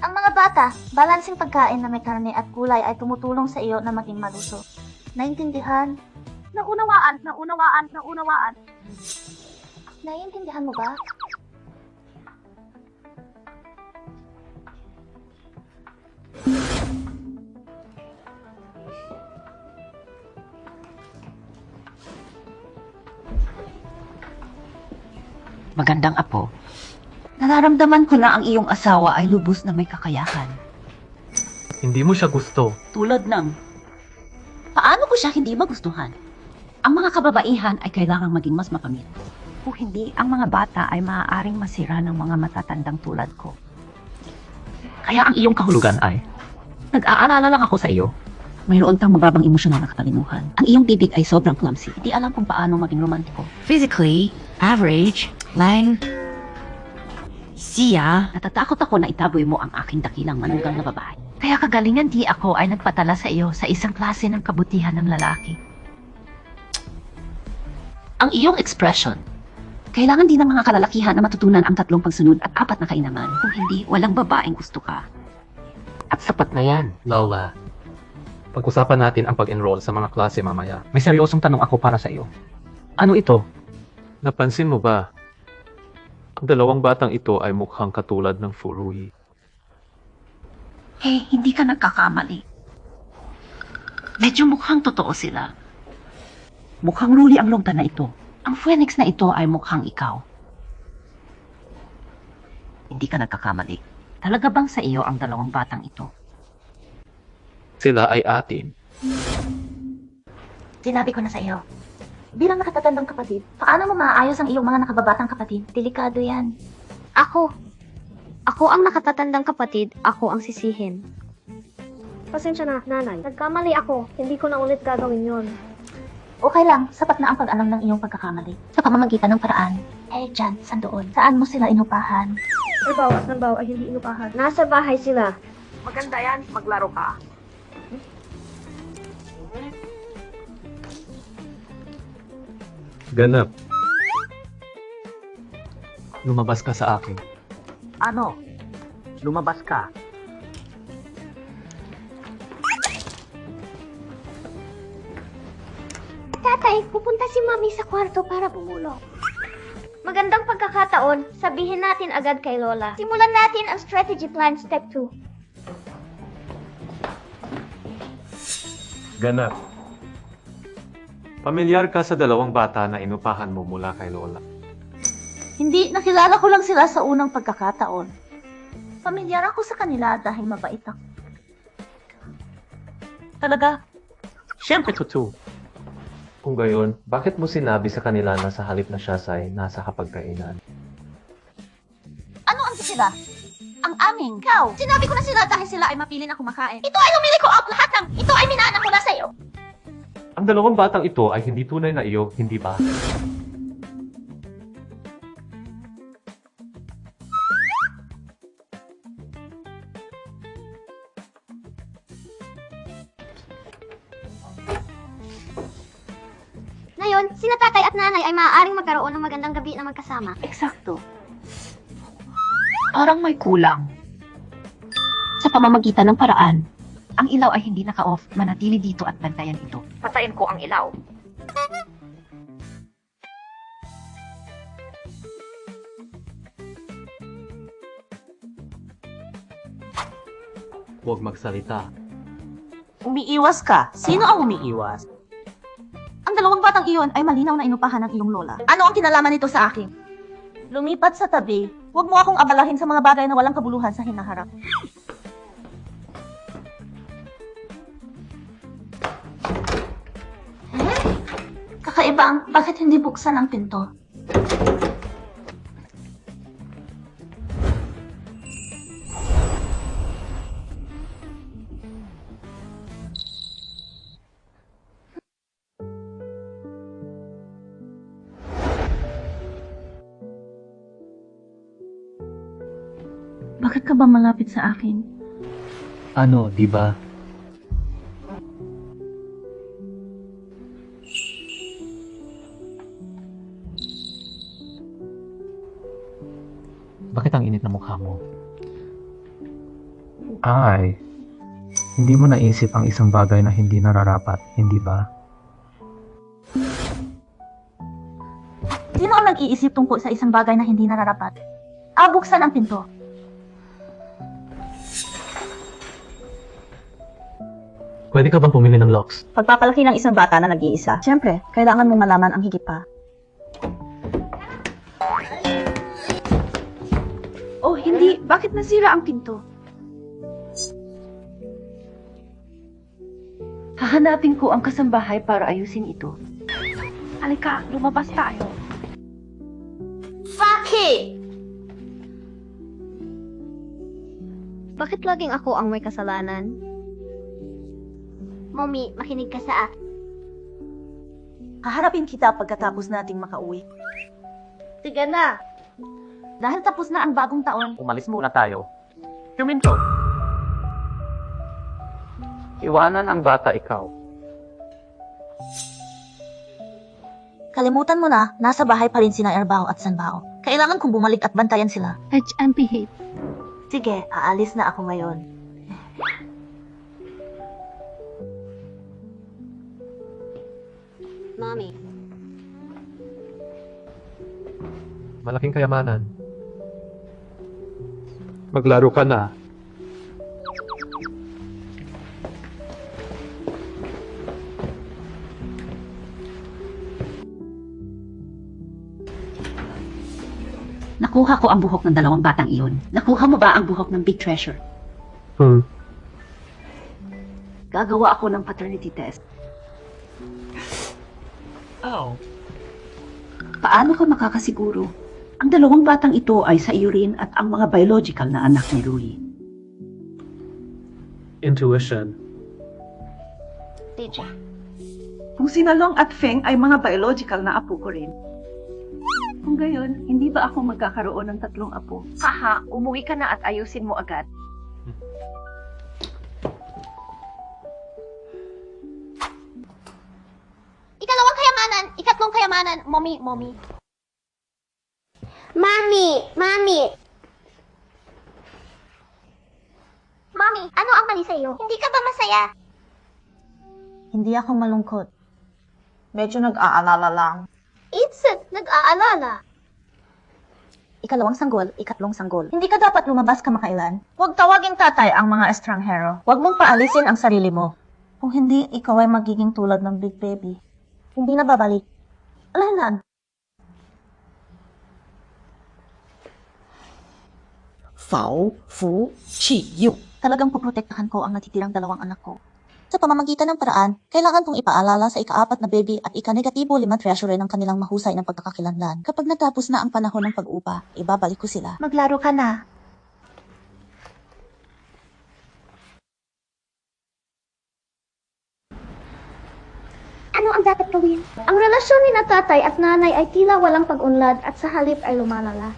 Ang mga bata, balansing pagkain na may karne at gulay ay tumutulong sa iyo na maging malusog. Naintindihan? Naunawaan, naunawaan, naunawaan. Naiintindihan mo ba? Magandang apo. Nararamdaman ko na ang iyong asawa ay lubos na may kakayahan. Hindi mo siya gusto. Tulad ng, paano ko siya hindi magustuhan? Ang mga kababaihan ay kailangang maging mas makamit. Kung hindi, ang mga bata ay maaaring masira ng mga matatandang tulad ko. Kaya ang iyong kahulugan ay, nag-aalala lang ako sa iyo. Mayroon kang mababang emosyonal na katalinuhan. Ang iyong bibig ay sobrang clumsy. Hindi alam kung paano maging romantiko. Physically, average, lang, siya. Natatakot ako na itaboy mo ang aking dakilang manugang na babae. Kaya kagalingan di ako ay nagpatala sa iyo sa isang klase ng kabutihan ng lalaki. Ang iyong expression. Kailangan din ng mga kalalakihan na matutunan ang 3 pagsunod at 4 na kainaman. Kung hindi, walang babaeng gusto ka. At sapat na yan, Lola. Pag-usapan natin ang pag-enroll sa mga klase mamaya. May seryosong tanong ako para sa iyo. Ano ito? Napansin mo ba? Ang 2 batang ito ay mukhang katulad ng Furui. Eh, hindi ka nagkakamali. Medyo mukhang totoo sila. Mukhang Ruli ang longta na ito. Ang Phoenix na ito ay mukhang ikaw. Hindi ka nagkakamali. Talaga bang sa iyo ang 2 batang ito? Sila ay atin. Sinabi ko na sa iyo. Bilang nakatatandang kapatid, paano mo maaayos ang iyong mga nakababatang kapatid? Delikado yan. Ako. Ako ang nakatatandang kapatid, ako ang sisihin. Pasensya na, nanay. Nagkamali ako. Hindi ko na ulit gagawin yon. Okay lang, sapat na ang pag-alam ng iyong pagkakamali. Sa pamamagitan ng paraan. Eh, dyan, sandoon. Saan mo sila inupahan? Erbaw at Nambaw ay hindi inupahan. Nasa bahay sila. Maganda yan, maglaro ka. Ganap. Lumabas ka sa akin. Ano? Lumabas ka. Tatay, pupunta si Mami sa kwarto para bumulong. Magandang pagkakataon, sabihin natin agad kay Lola. Simulan natin ang strategy plan step 2. Ganap. Pamilyar ka sa dalawang bata na inupahan mo mula kay Lola. Hindi, nakilala ko lang sila sa unang pagkakataon. Pamilyar ako sa kanila dahil mabait ako. Talaga? Siyempre totoo. Kung gayon, bakit mo sinabi sa kanila na sa halip na siya ay nasa kapagkainan? Ano ang sila? Ang aming. Ikaw, sinabi ko na sila dahil sila ay mapili na kumakain. Ito ay lumili ko out lahat ng, ito ay minaanak ko na sa'yo. Ang dalawang batang ito ay hindi tunay na iyo, hindi ba? Ngayon, sina tatay at nanay ay maaaring magkaroon ng magandang gabi na magkasama. Eksakto. Parang may kulang. Sa pamamagitan ng paraan, ang ilaw ay hindi naka-off, manatili dito at bantayan ito. Patayin ko ang ilaw. Huwag magsalita. Umiiwas ka. Sino ang umiiwas? Ang dalawang batang iyon ay malinaw na inupahan ng iyong lola. Ano ang kinalaman nito sa akin? Lumipat sa tabi. Huwag mo akong abalahin sa mga bagay na walang kabuluhan sa hinaharap. Kakaiba, bakit hindi buksan ang pinto? Bakit ka ba malapit sa akin? Ano, di ba? Bakit ang init na mukha mo? Ay, hindi mo naisip ang isang bagay na hindi nararapat, hindi ba? Sino ang nag-iisip tungkol sa isang bagay na hindi nararapat? Buksan ang pinto. Pwede ka bang pumili ng locks? Pagpapalaki ng isang bata na nag-iisa, siyempre, kailangan mong malaman ang higit pa. Oh, hindi. Bakit nasira ang pinto? Hahanapin ko ang kasambahay para ayusin ito. Halika, lumabas tayo. Faki! Bakit laging ako ang may kasalanan? Mommy, makinig ka sa akin. Haharapin kita pagkatapos nating makauwi. Sige na. Dahil tapos na ang bagong taon, Umalis muna tayo. Huminto. Iwanan ang bata ikaw. kalimutan mo na, nasa bahay pa rin sina Erbao at Sanbao. Kailangan kong bumalik at bantayan sila. HMP hate. Sige, aalis na ako ngayon. Mommy. Malaking kayamanan. Maglaro ka na. Nakuha ko ang buhok ng dalawang batang iyon. Nakuha mo ba ang buhok ng Big Treasure? Gagawa ako ng paternity test. Oh. Paano ka makakasiguro? Ang dalawang batang ito ay sa iyo rin at ang mga biological na anak ni Rui. Intuition. Teacher. Kung sinalong at Feng ay mga biological na apo ko rin. Kung gayon, hindi ba ako magkakaroon ng 3 apo? Haha, umuwi ka na at ayusin mo agad. Ikalawang kayamanan, ikatlong kayamanan, mommy. Mami! Mami, ano ang mali sa'yo? Hindi ka ba masaya? Hindi ako malungkot. Medyo nag-aalala lang. Itsit, nag-aalala. Ikalawang sanggol, ikatlong sanggol. Hindi ka dapat lumabas kamakailan. Huwag tawaging tatay ang mga estranghero. Huwag mong paalisin ang sarili mo. Kung hindi, ikaw ay magiging tulad ng big baby. Hindi na babalik. Alahan. Fao, Fu, Chi, Yu. Talagang poprotektahan ko ang natitirang dalawang anak ko. Sa pamamagitan ng paraan, kailangan kong ipaalala sa ika-4 na baby at ika-negatibo 5 treasurer ng kanilang mahusay ng pagkakakilanlan. Kapag natapos na ang panahon ng pag-upa, ibabalik ko sila. Maglaro ka na. Ano ang dapat gawin? Ang relasyon ni na tatay at nanay ay tila walang pag-unlad at sa halip ay lumalala.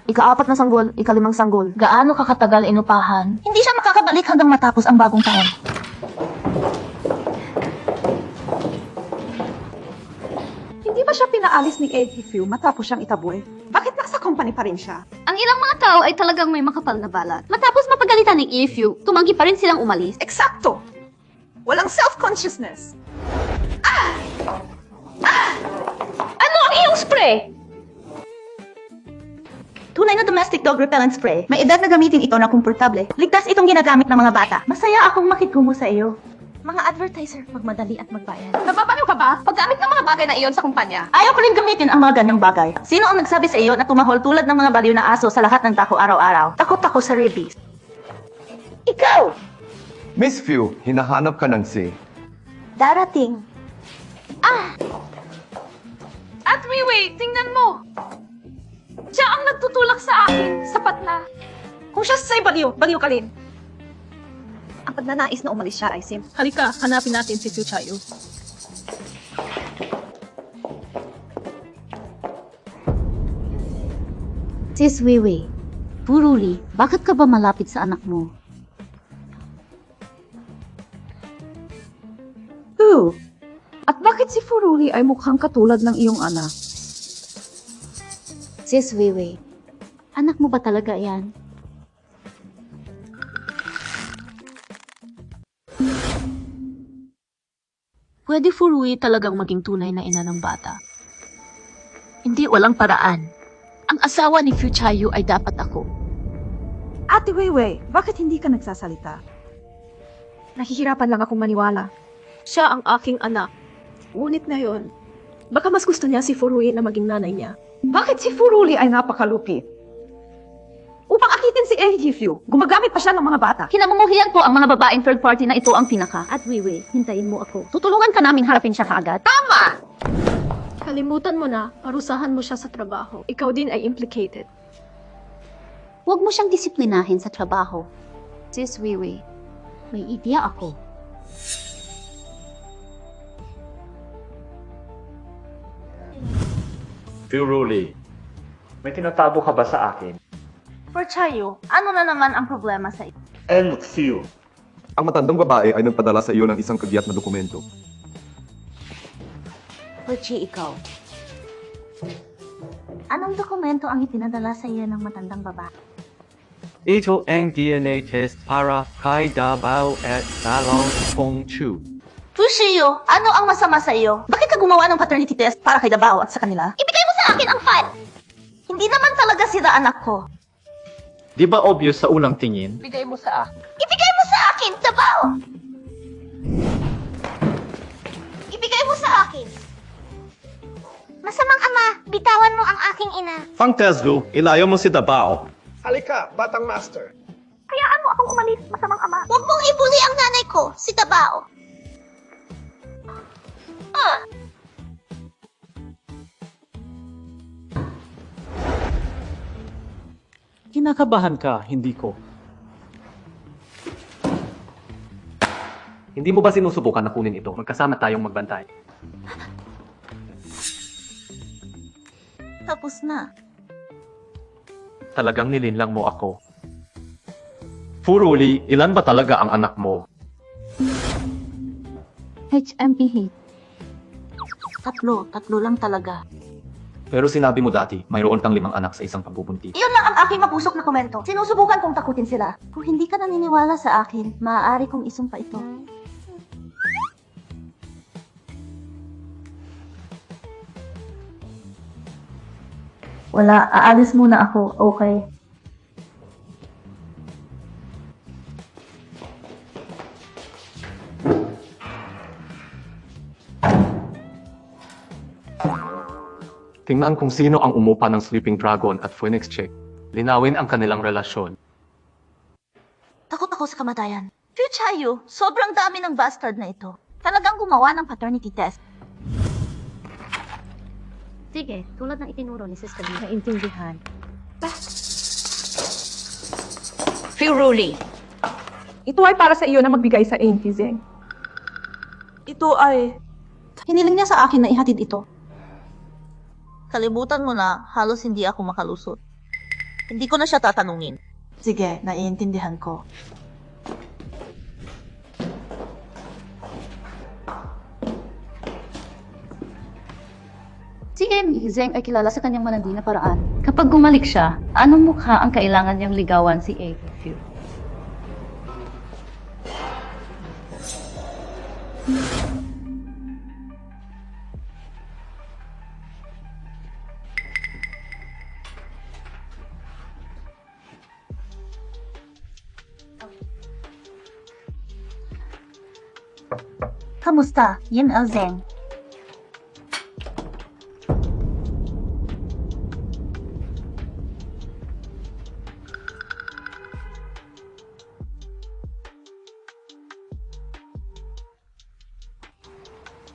Ika-4 na sanggol, ika-5 sanggol. Gaano kakatagal inupahan? Hindi siya makakabalik hanggang matapos ang bagong taon. Hindi ba siya pinaalis ni ATFU matapos siyang itaboy? Bakit nasa company pa rin siya? Ang ilang mga tao ay talagang may makapal na balat. Matapos mapagalitan ng EFU, tumanggi pa rin silang umalis. Eksakto! Walang self-consciousness. Ano ang iyong spray? Tunay na domestic dog repellent spray. May edad na gamitin ito na komportable. Ligtas itong ginagamit ng mga bata. Masaya akong makitungo sa iyo. Mga advertiser, magmadali at magbayan. Nababaliw ka ba? Paggamit ng mga bagay na iyon sa kumpanya. Ayaw ko rin gamitin ang mga ganyang bagay. Sino ang nagsabi sa iyo na tumahol tulad ng mga baliw na aso sa lahat ng tako araw-araw? Takot ako sa rabies. Ikaw! Miss Few, hinahanap ka ng si. Darating. At wait, tingnan mo! Siya ang nagtutulak sa akin. Sapat na. Kung siya sa'y baliw, baliw ka rin. Ang pagnanais na umalis siya ay Halika, hanapin natin si Fu Chayu. Sis Weiwei, Furuli, bakit ka ba malapit sa anak mo? At bakit si Furuli ay mukhang katulad ng iyong anak? Sis Weiwei, anak mo ba talaga yan? Pwede Furui talagang maging tunay na ina ng bata. Hindi walang paraan. Ang asawa ni Fu Chayu ay dapat ako. Ate Weiwei, bakit hindi ka nagsasalita? Nahihirapan lang akong maniwala. Siya ang aking anak. Ngunit ngayon, baka mas gusto niya si Furui na maging nanay niya. Bakit si Furuli ay napakalupit? Upang akitin si AGFU, gumagamit pa siya ng mga bata. Kinamumuhian ko ang mga babaeng third party na ito ang pinaka. At Weiwei, hintayin mo ako. Tutulungan ka namin harapin siya kaagad. Tama! Kalimutan mo na, parusahan mo siya sa trabaho. Ikaw din ay implicated. Huwag mo siyang disiplinahin sa trabaho. Sis Weiwei, may ideya ako. Furuli, may tinatago ka ba sa akin? For Chayu, ano na naman ang problema sa iyo? And Few. Ang matandang babae ay nagpadala sa iyo ng isang kagyat na dokumento. For Chi, ikaw. Anong dokumento ang ipinadala sa iyo ng matandang babae? Ito ang DNA test para kay Davao at Talong Pong Chu. Fushio, ano ang masama sa iyo? Bakit ka gumawa ng paternity test para kay Dabao at sa kanila? Ibigay mo sa akin ang file! Hindi naman talaga sila anak ko. Di ba obvious sa unang tingin? Bigay mo sa akin. Ibigay mo sa akin, Dabao! Ibigay mo sa akin! Masamang ama, bitawan mo ang aking ina. Fangtezgu, ilayo mo si Davao. Halika, batang master. Hayaan mo akong umalis, masamang ama. Huwag mong ibuli ang nanay ko, si Dabao. Kinakabahan ka, hindi ko. Hindi mo ba sinusubukan na kunin ito? Magkasama tayong magbantay. Tapos na. Talagang nilinlang mo ako. Furuli, ilan ba talaga ang anak mo? HMPH. Tatlo lang talaga. Pero sinabi mo dati, mayroon kang 5 anak sa isang pagbubuntis. Iyon lang ang aking mapusok na komento. Sinusubukan kong takutin sila. Kung hindi ka naniniwala sa akin, maaari kong isumpa ito. Wala, aalis muna ako, okay? Tingnan kung sino ang umupa ng Sleeping Dragon at Phoenix Chick. Linawin ang kanilang relasyon. Takot ako sa kamatayan. Fuchayo, sobrang dami ng bastard na ito. Talagang gumawa ng paternity test. Sige, tulad ng itinuro ni Sister Lee. Naintindihan. Firuli, Ito ay para sa iyo na magbigay sa Auntie Zeng. Ito ay... Hiniling niya sa akin na ihatid ito. Kalimutan mo na, halos hindi ako makalusot. Hindi ko na siya tatanungin. Sige, naiintindihan ko. Si Amy Zeng ay kilala sa kanyang malandi na paraan. Kapag gumalik siya, anong mukha ang kailangan niyang ligawan si Amy? Kamusta? Yin El Zeng.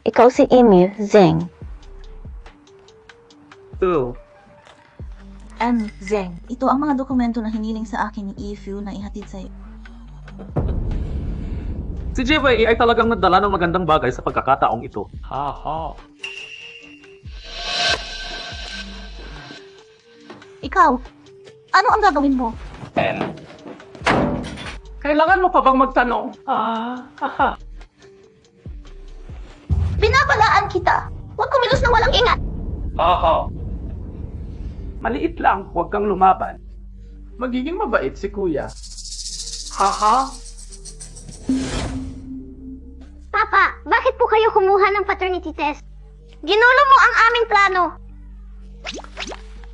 Ikaw si Emil Zeng. Zeng. Ito ang mga dokumento na hiniling sa akin ni Ifu na ihatid sa iyo. Si Jewel ay talagang nagdala ng magandang bagay sa pagkakataong ito. Ha ha. Ikaw, ano ang gagawin mo? Kailangan mo pa bang magtanong? Binabalaan kita. Huwag kumilos na walang ingat. Maliit lang, huwag kang lumaban. Magiging mabait si Kuya. Papa, bakit po kayo kumuha ng paternity test? Ginulo mo ang aming plano.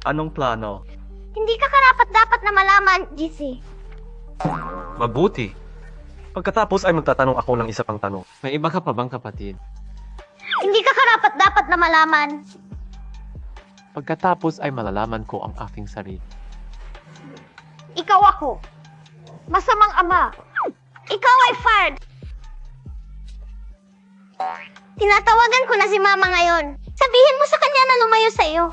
Anong plano? Hindi ka karapat-dapat na malaman, GC. Mabuti. Pagkatapos ay magtatanong ako ng isa pang tanong. May iba ka pa bang kapatid? Hindi ka karapat-dapat na malaman. Pagkatapos ay malalaman ko ang aking sarili. Ikaw ako. Masamang ama. Ikaw ay fired. Tinatawagan ko na si Mama ngayon. Sabihin mo sa kanya na lumayo sa iyo.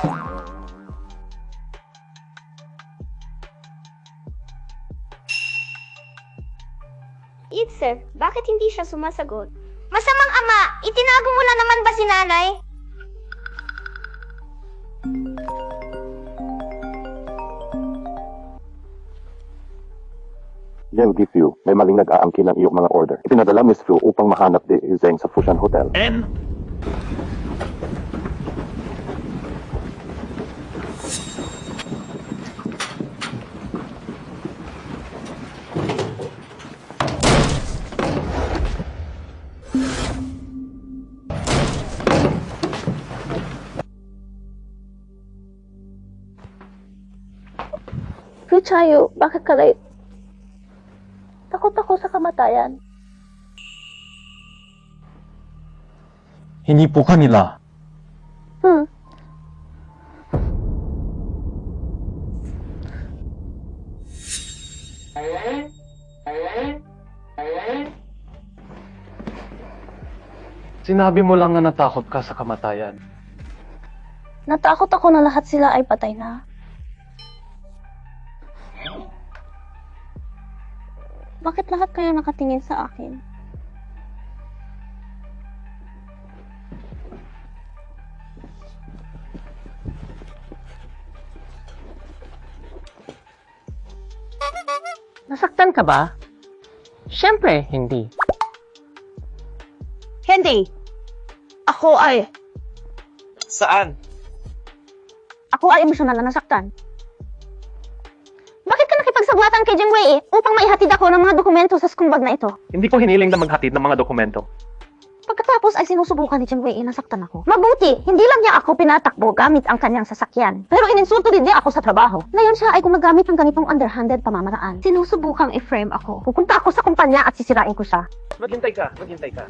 Itzer, bakit hindi siya sumasagot? Masamang ama, itinago mo na naman ba si nanay? Yan, Gifu, may maling nag-aangkin ng iyong mga order. Ipinadala Miss Fu upang mahanap ni Zeng sa Fushan Hotel. Fuchayo, bakit ka late? Takot ako sa kamatayan. Hindi po kanila. Sinabi mo lang na natakot ka sa kamatayan. Natakot ako na lahat sila ay patay na. Bakit lahat kayo nakatingin sa akin? Nasaktan ka ba? Siyempre, hindi. Hindi. Ako ay... Saan? ako ay emosyonal na nasaktan. Bakit ka nakipagsagwatan kay Jingwei upang maihatid ako ng mga dokumento sa skumbag na ito? Hindi ko hiniling na maghatid ng mga dokumento. Pagkatapos ay sinusubukan ni Jingwei, nasaktan ako. Mabuti, hindi lang niya ako pinatakbo gamit ang kanyang sasakyan. Pero ininsulto din niya ako sa trabaho. Ngayon siya ay gumagamit ng ganitong underhanded pamamaraan. Sinusubukang i-frame ako. Pupunta ako sa kumpanya at sisirain ko siya. Maghintay ka.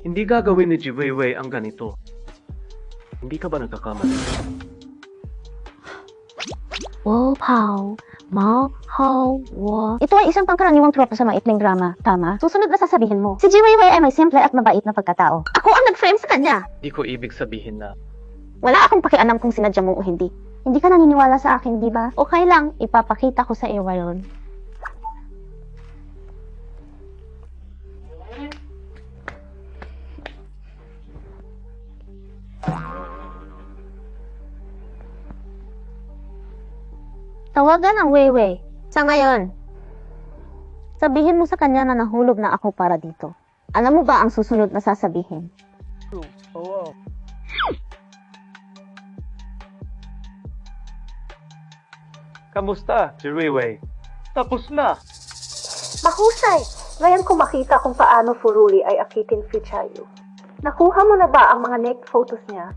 Hindi gagawin ni Ji Weiwei ang ganito. Hindi ka ba nagkakamali? Wo Pao, Mao Hao Wo. Ito ay isang pangkaraniwang tropa sa maikling drama, tama? Susunod na sasabihin mo. Si Ji Weiwei ay may simple at mabait na pagkatao. Ako ang nag-frame sa kanya. Hindi ko ibig sabihin na Wala akong pakialam kung sinadya mo o hindi. Hindi ka naniniwala sa akin, di ba? Okay lang, ipapakita ko sa iyo ngayon. Tawagan ang Weiwei. Sa ngayon. Sabihin mo sa kanya na nahulog na ako para dito. Alam mo ba ang susunod na sasabihin? Kamusta, Ji Weiwei? Tapos na. Mahusay! Ngayon ko makita kung paano Furuli ay akitin si Chayu. Nakuha mo na ba ang mga naked photos niya?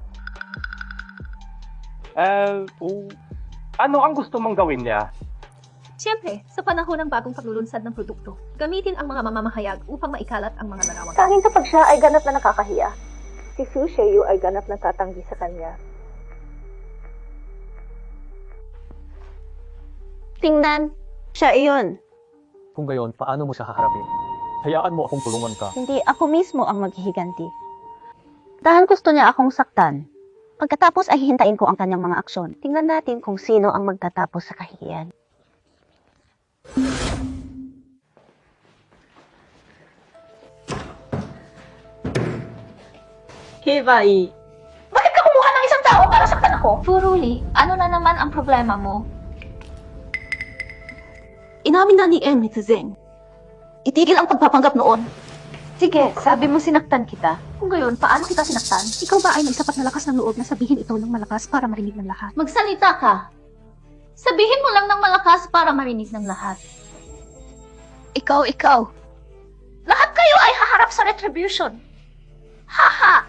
Ano ang gusto mong gawin niya? Siyempre, sa panahon ng bagong paglulunsad ng produkto, gamitin ang mga mamamahayag upang maikalat ang mga larawang. Tanging kapag siya ay ganap na nakakahiya, si Su Sheu ay ganap na tatanggi sa kanya. Tingnan, siya iyon. Kung gayon, paano mo siya haharapin? Hayaan mo akong tulungan ka. Hindi ako mismo ang maghihiganti. Dahil gusto niya akong saktan. Pagkatapos ay hihintayin ko ang kanyang mga aksyon. Tingnan natin kung sino ang magtatapos sa kahihiyan. Hibai. Bakit ka kumuha ng isang tao para saktan ako? Furuli, ano na naman ang problema mo? Inamin na ni Em ni Zeng. Itigil ang pagpapanggap noon. Sige, sabi mo sinaktan kita. Kung gayon, paano kita sinaktan? Ikaw ba ay may sapat na lakas ng loob na sabihin ito ng malakas para marinig ng lahat? Magsalita ka! Sabihin mo lang ng malakas para marinig ng lahat. Ikaw. Lahat kayo ay haharap sa retribution. Haha!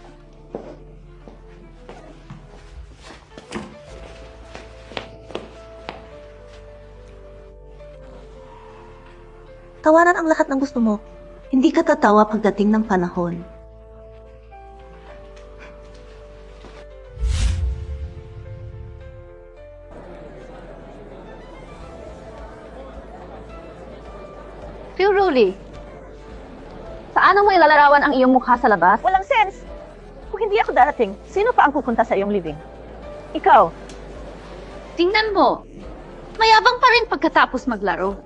Tawanan ang lahat ng gusto mo. Hindi ka tatawa pagdating ng panahon. Furuli, saan mo ilalarawan ang iyong mukha sa labas? Walang sense! Kung hindi ako darating, sino pa ang pupunta sa iyong living? Ikaw. Tingnan mo, mayabang pa rin pagkatapos maglaro.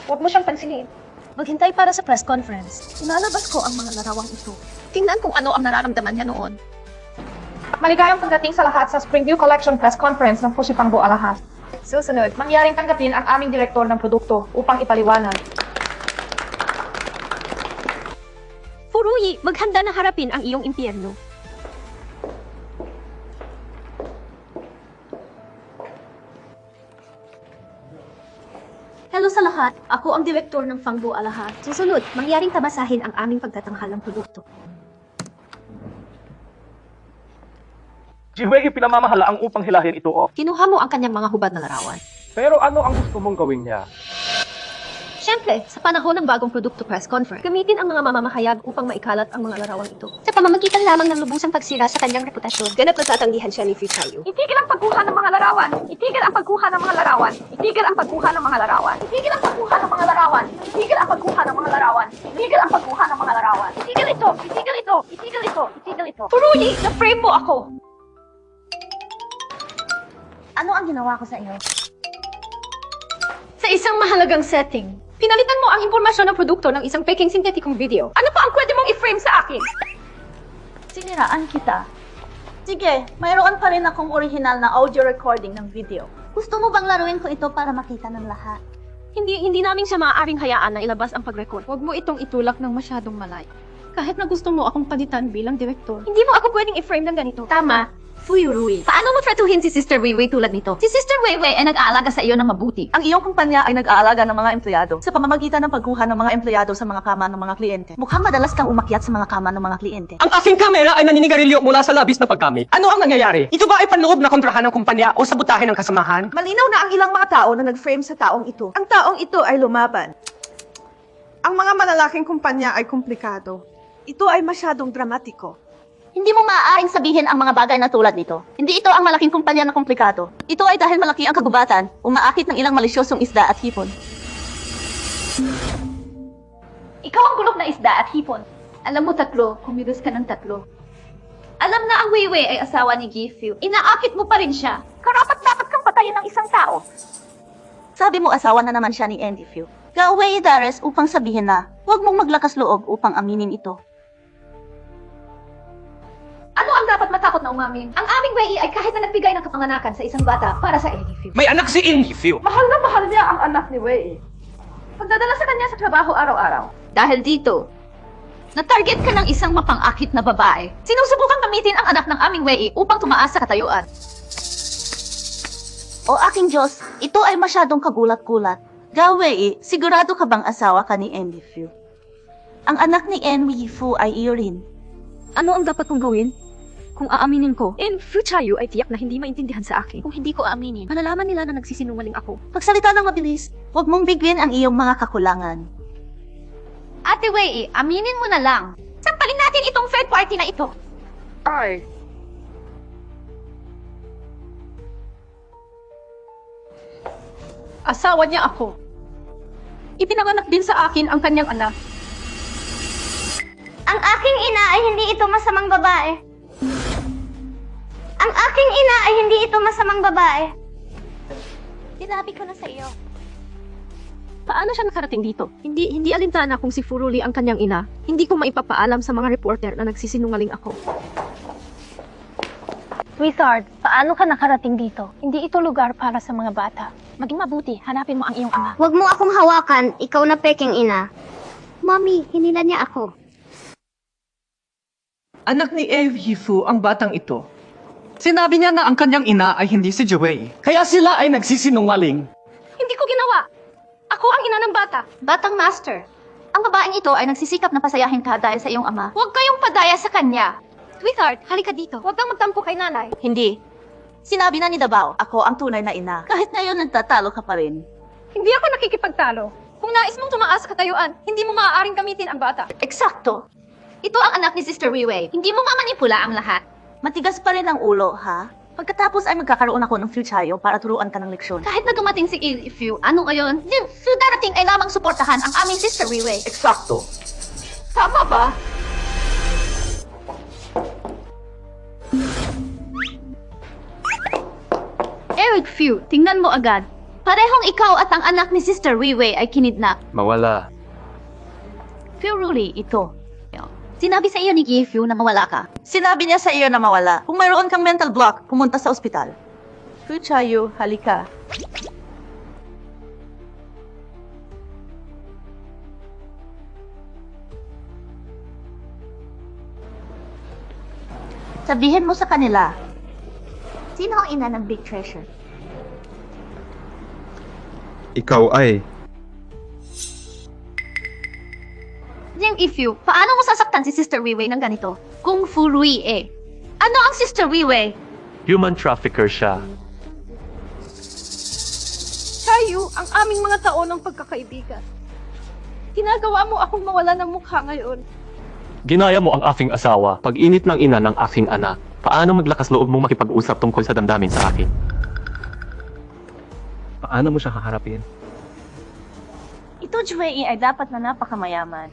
Huwag mo siyang pansinin. Maghintay para sa press conference. Inalabas ko ang mga larawang ito. Tingnan kung ano ang nararamdaman niya noon. Maligayang pagdating sa lahat sa Springview Collection Press Conference ng Pusipangbo Alahas. Susunod, mangyaring tanggapin ang aming direktor ng produkto upang ipaliwanag. Furui, maghanda na harapin ang iyong impyerno. Hello sa lahat, ako ang direktor ng Fangbo Alahas. Susunod, mangyaring tabasahin ang aming pagtatanghal ng produkto. Ji Weiwei pinamamahala ang upang hilahin ito off. Kinuha mo ang kanyang mga hubad na larawan. Pero ano ang gusto mong gawin niya? Siyempre, sa panahon ng bagong produkto press conference, gamitin ang mga mamamahayag upang maikalat ang mga larawang ito. Sa pamamagitan lamang ng lubusang pagsira sa kanyang reputasyon. Ganap na tatanggihan siya ni Fichayu. Itigil ang pagkuha ng mga larawan! Itigil ang pagkuha ng mga larawan! Itigil ang pagkuha ng mga larawan! Itigil ang pagkuha ng mga larawan! Itigil ang pagkuha ng mga larawan! Itigil ang pagkuha ng mga larawan! Itigil ito! Itigil ito! Itigil ito! Itigil ito! Furuli, na-frame mo ako! Ano ang ginawa ko sa iyo? Sa isang mahalagang setting, pinalitan mo ang impormasyon ng produkto ng isang peking sintetikong video. Ano pa ang pwede mong i-frame sa akin? Siniraan kita. Sige, mayroon pa rin akong original na audio recording ng video. Gusto mo bang laruin ko ito para makita ng lahat? Hindi namin siya maaaring hayaan na ilabas ang pag-record. Huwag mo itong itulak ng masyadong malayo. Kahit na gusto mo akong palitan bilang direktor. Hindi mo ako pwedeng i-frame ng ganito. Tama. Fuyurui. Paano mo tratuhin si Sister Weiwei tulad nito? Si Sister Weiwei ay nag-aalaga sa iyo ng mabuti. Ang iyong kumpanya ay nag-aalaga ng mga empleyado sa pamamagitan ng pagkuha ng mga empleyado sa mga kama ng mga kliyente. Mukhang madalas kang umakyat sa mga kama ng mga kliyente. Ang aking kamera ay naninigarilyo mula sa labis na paggamit. Ano ang nangyayari? Ito ba ay panloob na kontrahan ng kumpanya o sabotahe ng kasamahan? Malinaw na ang ilang mga tao na nag-frame sa taong ito. Ang taong ito ay lumaban. Ang mga malalaking kumpanya ay komplikado. Ito ay masyadong dramatiko. Hindi mo maaaring sabihin ang mga bagay na tulad nito. Hindi ito ang malaking kumpanya na komplikado. Ito ay dahil malaki ang kagubatan, umaakit ng ilang malisyosong isda at hipon. Ikaw ang gulok na isda at hipon. Alam mo tatlo, kumilos ka ng tatlo. Alam na ang Weiwei ay asawa ni Gifu. Inaakit mo pa rin siya. Karapat-dapat kang patayin ng isang tao. Sabi mo asawa na naman siya ni Endifu. Gaway Dares upang sabihin na huwag mong maglakas loob upang aminin ito. Ano ang dapat matakot na umamin? Ang aming Wei ay kahit na nagbigay ng kapanganakan sa isang bata para sa Endifu. May anak si Endifu. Mahal na mahal niya ang anak ni Wei. Pagdadala sa kanya sa trabaho araw-araw. Dahil dito, na-target ka ng isang mapangakit na babae. Sinusubukan gamitin ang anak ng aming Wei upang tumaas sa katayuan. O aking Diyos, ito ay masyadong kagulat-gulat. Gawei, sigurado ka bang asawa ka ni Endifu? Ang anak ni Endifu ay iyo rin. Ano ang dapat kong gawin? Kung aaminin ko, in Fuchayu ay tiyak na hindi maintindihan sa akin. Kung hindi ko aaminin, malalaman nila na nagsisinungaling ako. Pagsalita ng mabilis, huwag mong bigyan ang iyong mga kakulangan. Ate Wei, aminin mo na lang. Sampalin natin itong third party na ito. Ay. Asawa niya ako. Ipinanganak din sa akin ang kanyang anak. Ang aking ina ay hindi ito masamang babae. Ang aking ina ay hindi ito masamang babae. Sinabi ko na sa iyo. Paano siya nakarating dito? Hindi alintana kung si Furuli ang kanyang ina. Hindi ko maipapaalam sa mga reporter na nagsisinungaling ako. Sweetheart, paano ka nakarating dito? Hindi ito lugar para sa mga bata. Maging mabuti, hanapin mo ang iyong ama. Huwag mo akong hawakan, ikaw na peking ina. Mommy, hinila niya ako. Anak ni Endifu ang batang ito. Sinabi niya na ang kanyang ina ay hindi si Jiwei. Kaya sila ay nagsisinungaling. Hindi ko ginawa. Ako ang ina ng bata. Batang master, ang babaeng ito ay nagsisikap na pasayahin ka dahil sa iyong ama. Huwag kayong padaya sa kanya. Sweetheart, halika dito. Huwag kang magtampo kay nanay. Hindi. Sinabi na ni Davao, ako ang tunay na ina. Kahit ngayon nagtatalo ka pa rin. Hindi ako nakikipagtalo. Kung nais mong tumaas sa katayuan, hindi mo maaaring gamitin ang bata. Eksakto. Ito ang anak ni Sister Weiwei. Hindi mo mamanipula ang lahat. Matigas pa rin ang ulo, ha? Pagkatapos ay magkakaroon ako ng fuchayo para turuan ka ng leksyon. Kahit na dumating si Endifu, ano ngayon? So darating ay lamang suportahan ang aming Sister Weiwei. Eksakto. Tama ba? Eric Fu, tingnan mo agad. Parehong ikaw at ang anak ni Sister Weiwei ay kinidnap. Mawala. Furuli, ito. Sinabi sa iyo ni Gifu na mawala ka. Sinabi niya sa iyo na mawala. Kung mayroon kang mental block, pumunta sa ospital. Fuchayo, halika. Sabihin mo sa kanila, sino ang ina ng Big Treasure? Ikaw ay... Jing Ifu, paano mo sasaktan si Sister Weiwei ng ganito? Kung Fu Rui eh. Ano ang Sister Weiwei? Human trafficker siya. Chayu, ang aming mga taon ng pagkakaibigan. Ginagawa mo akong mawala ng mukha ngayon. Ginaya mo ang aking asawa. Pag-init ng ina ng aking anak. Paano maglakas loob mong makipag-usap tungkol sa damdamin sa akin? Paano mo siya haharapin? Ito, Jwei, ay dapat na napakamayaman.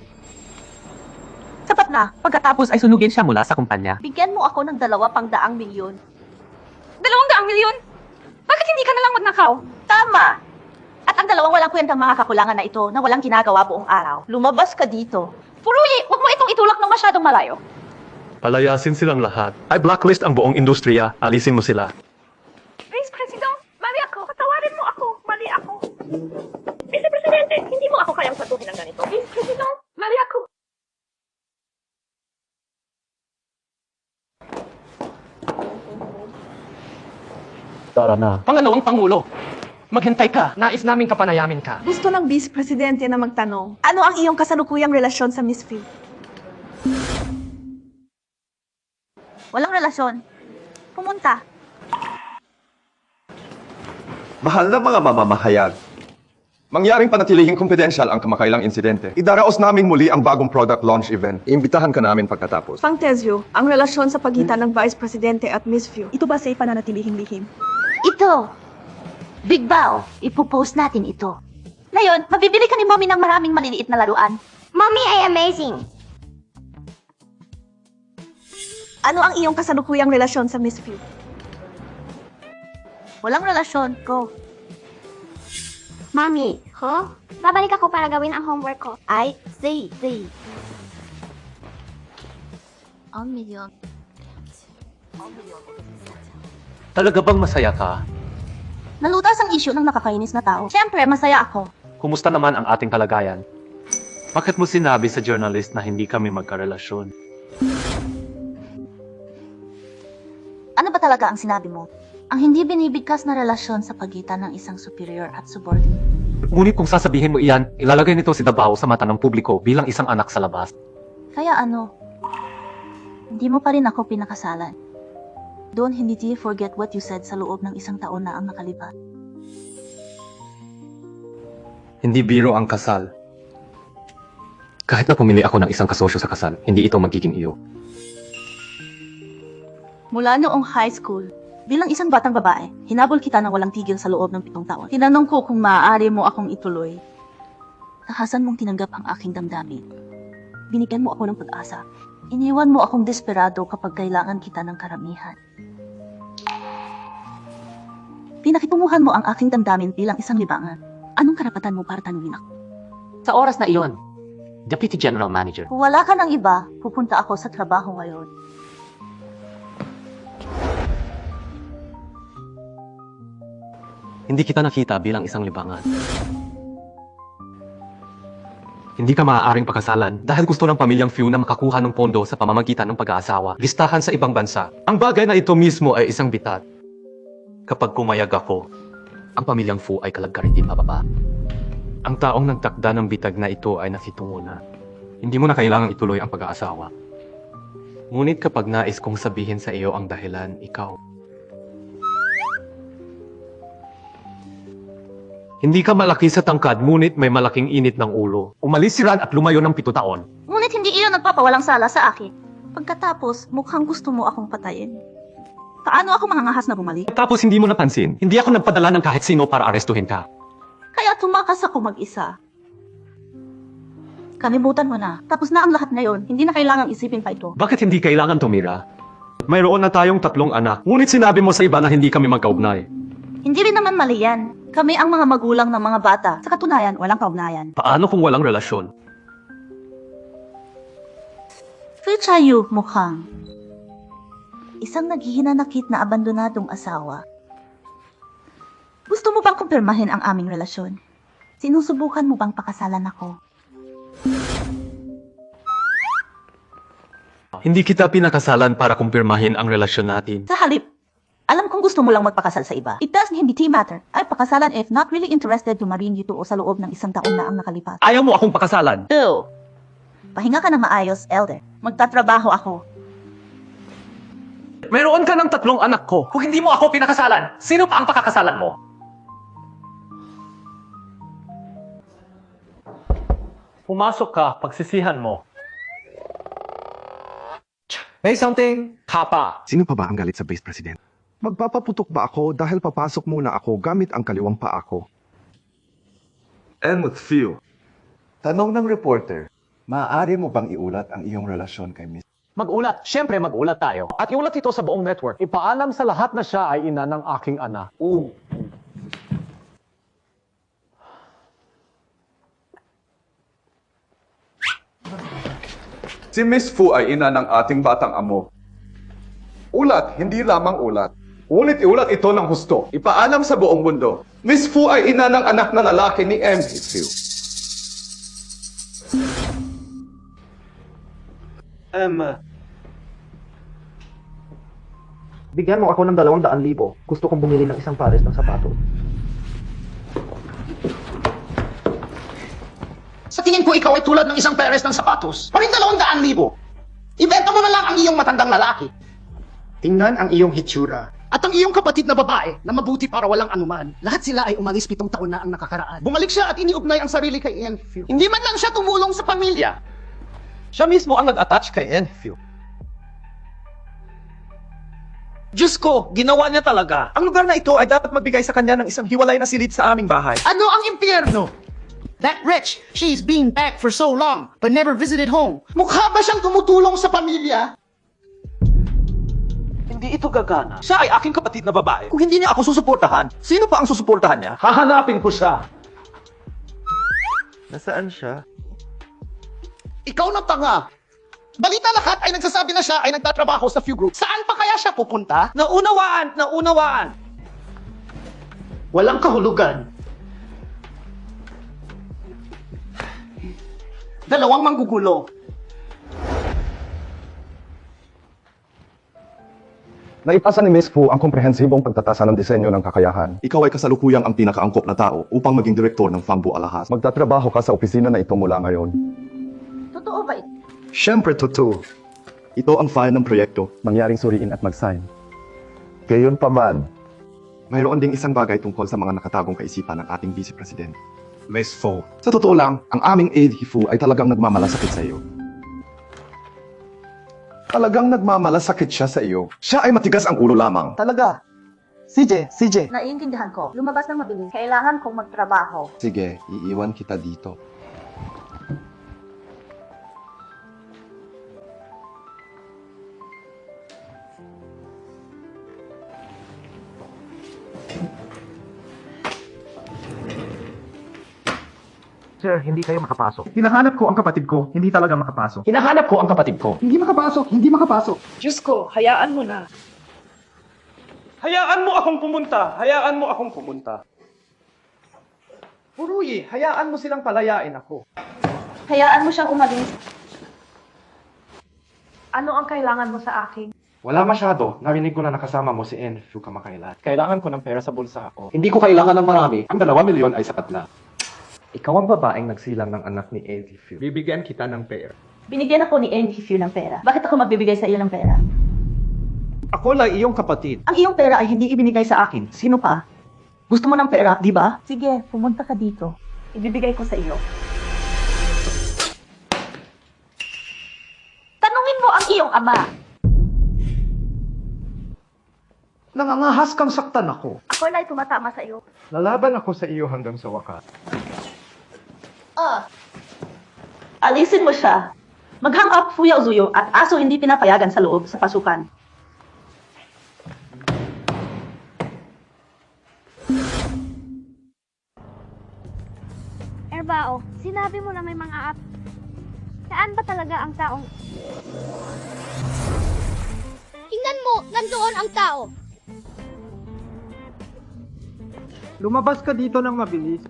Sapat na. Pagkatapos ay sunugin siya mula sa kumpanya. Bigyan mo ako ng 200 milyon. 200 milyon? Bakit hindi ka na lang magnakaw? Tama! At ang dalawang walang kwentang mga kakulangan na ito na walang ginagawa buong araw. Lumabas ka dito. Furuli, huwag mo itong itulak ng masyadong malayo. Palayasin silang lahat. Ay blacklist ang buong industriya. Alisin mo sila. Vice President, mali ako. Patawarin mo ako. Mali ako. Vice Presidente, hindi mo ako kayang patuhin ng ganito. Vice President, mali ako. Tara na. Pangalawang Pangulo, maghintay ka. Nais namin kapanayamin ka. Gusto ng Vice Presidente na magtanong, ano ang iyong kasalukuyang relasyon sa Miss Phil? Walang relasyon. Pumunta. Mahal na mga mamamahayag. Mangyaring panatilihing kumpidensyal ang kamakailang insidente. Idaraos namin muli ang bagong product launch event. Imbitahan ka namin pagkatapos. Pang Tezyo, ang relasyon sa pagitan ng Vice Presidente at Miss Phil, ito ba sa pananatilihing lihim? Ito. Big Bao. Ipopost natin ito. Ngayon, mabibili ka ni Mommy ng maraming maliliit na laruan. Mommy ay amazing. Ano ang iyong kasalukuyang relasyon sa Miss Phil? Walang relasyon ko. Mommy, babalik ako para gawin ang homework ko. I see. Ang milyon. Talaga bang masaya ka? Nalutas ang issue ng nakakainis na tao. Siyempre, masaya ako. Kumusta naman ang ating kalagayan? Bakit mo sinabi sa journalist na hindi kami magkarelasyon? Ano ba talaga ang sinabi mo? Ang hindi binibigkas na relasyon sa pagitan ng isang superior at subordinate. Ngunit kung sasabihin mo iyan, ilalagay nito si Dabao sa mata ng publiko bilang isang anak sa labas. Kaya ano? Hindi mo pa rin ako pinakasalan. Don't hindi forget what you said sa loob ng isang taon na ang nakalipas. Hindi biro ang kasal. Kahit na pumili ako ng isang kasosyo sa kasal, hindi ito magiging iyo. Mula noong high school, bilang isang batang babae, hinabol kita ng walang tigil sa loob ng 7 taon. Tinanong ko kung maaari mo akong ituloy. Takasan mong tinanggap ang aking damdamin. Binigyan mo ako ng pag-asa. Iniwan mo akong desperado kapag kailangan kita ng karamihan. Pinakitunguhan mo ang aking damdamin bilang isang libangan. Anong karapatan mo para tanungin ako? Sa oras na iyon, Deputy General Manager. Kung wala ka ng iba, pupunta ako sa trabaho ngayon. Hindi kita nakita bilang isang libangan. Hindi ka maaaring pakasalan dahil gusto ng pamilyang Few na makakuha ng pondo sa pamamagitan ng pag-aasawa, listahan sa ibang bansa. Ang bagay na ito mismo ay isang bitat. Kapag pumayag ako, ang pamilyang Fu ay kalagkarin din mababa. Ang taong nagtakda ng bitag na ito ay nakitungo na. Hindi mo na kailangang ituloy ang pag-aasawa. Ngunit kapag nais kong sabihin sa iyo ang dahilan, ikaw. Hindi ka malaki sa tangkad, ngunit may malaking init ng ulo. Umalis si Ran at lumayo ng 7 taon. Ngunit hindi iyon nagpapawalang sala sa akin. Pagkatapos, mukhang gusto mo akong patayin. Paano ako mangangahas na bumalik? Tapos hindi mo napansin, hindi ako nagpadala ng kahit sino para arestuhin ka. Kaya tumakas ako mag-isa. Kalimutan mo na. Tapos na ang lahat ngayon. Hindi na kailangang isipin pa ito. Bakit hindi kailangan tumira? Mayroon na tayong 3 anak, ngunit sinabi mo sa iba na hindi kami magkaugnay. Hindi rin naman mali yan. Kami ang mga magulang ng mga bata. Sa katunayan, walang kaugnayan. Paano kung walang relasyon? Fichayu mukhang isang naghihinanakit na abandonadong asawa. Gusto mo bang kumpirmahin ang aming relasyon? Sinusubukan mo bang pakasalan ako? Hindi kita pinakasalan para kumpirmahin ang relasyon natin. Sa halip, alam kong gusto mo lang magpakasal sa iba. It doesn't hindi matter. Ay pakasalan if not really interested to marry you o sa loob ng 1 taon na ang nakalipas. Ayaw mo akong pakasalan. Ew. Pahinga ka na maayos, elder. Magtatrabaho ako. Mayroon ka ng 3 anak ko. Kung hindi mo ako pinakasalan, sino pa ang pakakasalan mo? Pumasok ka, pagsisihan mo. May something, kapa. Sino pa ba ang galit sa Vice President? Magpapaputok ba ako dahil papasok muna ako gamit ang kaliwang paa ko? And with Phil. Tanong ng reporter, maaari mo bang iulat ang iyong relasyon kay Miss? Mag-ulat. Siyempre, mag-ulat tayo. At iulat ito sa buong network. Ipaalam sa lahat na siya ay ina ng aking anak. Si Miss Fu ay ina ng ating batang amo. Ulat, hindi lamang ulat. Ngunit iulat ito ng husto. Ipaalam sa buong mundo. Miss Fu ay ina ng anak na lalaki ni M. Fu. Bigyan mo ako ng 200,000. Gusto kong bumili ng isang pares ng sapatos. Sa tingin ko ikaw ay tulad ng isang pares ng sapatos. Paring 200,000. Ibenta mo na lang ang iyong matandang lalaki. Tingnan ang iyong hitsura. At ang iyong kapatid na babae na mabuti para walang anuman. Lahat sila ay umalis 7 taon na ang nakakaraan. Bumalik siya at iniugnay ang sarili kay Enfield. Hindi man lang siya tumulong sa pamilya. Siya mismo ang nag-attach kay Enfield. Diyos ko, ginawa niya talaga. Ang lugar na ito ay dapat magbigay sa kanya ng isang hiwalay na silid sa aming bahay. Ano ang impyerno? That rich, she's been back for so long, but never visited home. Mukha ba siyang tumutulong sa pamilya? Hindi ito gagana. Siya ay aking kapatid na babae. Kung hindi niya ako susuportahan, sino pa ang susuportahan niya? Hahanapin ko siya. Nasaan siya? Ikaw na tanga. Balita lahat ay nagsasabi na siya ay nagtatrabaho sa Few Group. Saan pa kaya siya pupunta? Naunawaan! Walang kahulugan. Dalawang manggugulo. Naipasa ni Miss Fu ang komprehensibong pagtatasa ng disenyo ng kakayahan. Ikaw ay kasalukuyang ang pinakaangkop na tao upang maging direktor ng Fangbu Alahas. Magtatrabaho ka sa opisina na ito mula ngayon. Totoo ba ito? Siyempre, totoo. Ito ang file ng proyekto. Mangyaring suriin at mag-sign. Gayon pa man. Mayroon ding isang bagay tungkol sa mga nakatagong kaisipan ng ating Vice President. Miss Fu. Sa totoo lang, ang aming aide Fu ay talagang nagmamalasakit sa iyo. Talagang nagmamalasakit siya sa iyo. Siya ay matigas ang ulo lamang. Talaga? CJ. Naiintindihan ko. Lumabas ng mabilis. Kailangan kong magtrabaho. Sige, iiwan kita dito. Sir, hindi kayo makapasok. Hinahanap ko ang kapatid ko, hindi talaga makapasok. Hinahanap ko ang kapatid ko. Hindi makapasok. Diyos ko, hayaan mo na. Hayaan mo akong pumunta. Furuyi, hayaan mo silang palayain ako. Hayaan mo siyang umalis. Ano ang kailangan mo sa akin? Wala masyado. Narinig ko na nakasama mo si Enfield kamakailan. Kailangan ko ng pera sa bulsa ako. Hindi ko kailangan ng marami. Ang 2 milyon ay sapat na. Ikaw ang babaeng nagsilang ng anak ni Enfield. Bibigyan kita ng pera. Binigyan ako ni Enfield ng pera. Bakit ako magbibigay sa iyo ng pera? Ako lang iyong kapatid. Ang iyong pera ay hindi ibinigay sa akin. Sino pa? Gusto mo ng pera, di ba? Sige, pumunta ka dito. Ibibigay ko sa iyo. Tanungin mo ang iyong ama. Nangangahas kang saktan ako. Ako na ay tumatama sa iyo. Lalaban ako sa iyo hanggang sa wakas. Alisin mo siya. Maghang up Fuya Uzuyo at aso hindi pinapayagan sa loob sa pasukan. Erbao, sinabi mo na may mga Saan ba talaga ang taong... Tingnan mo, nandoon ang tao. Lumabas ka dito ng mabilis.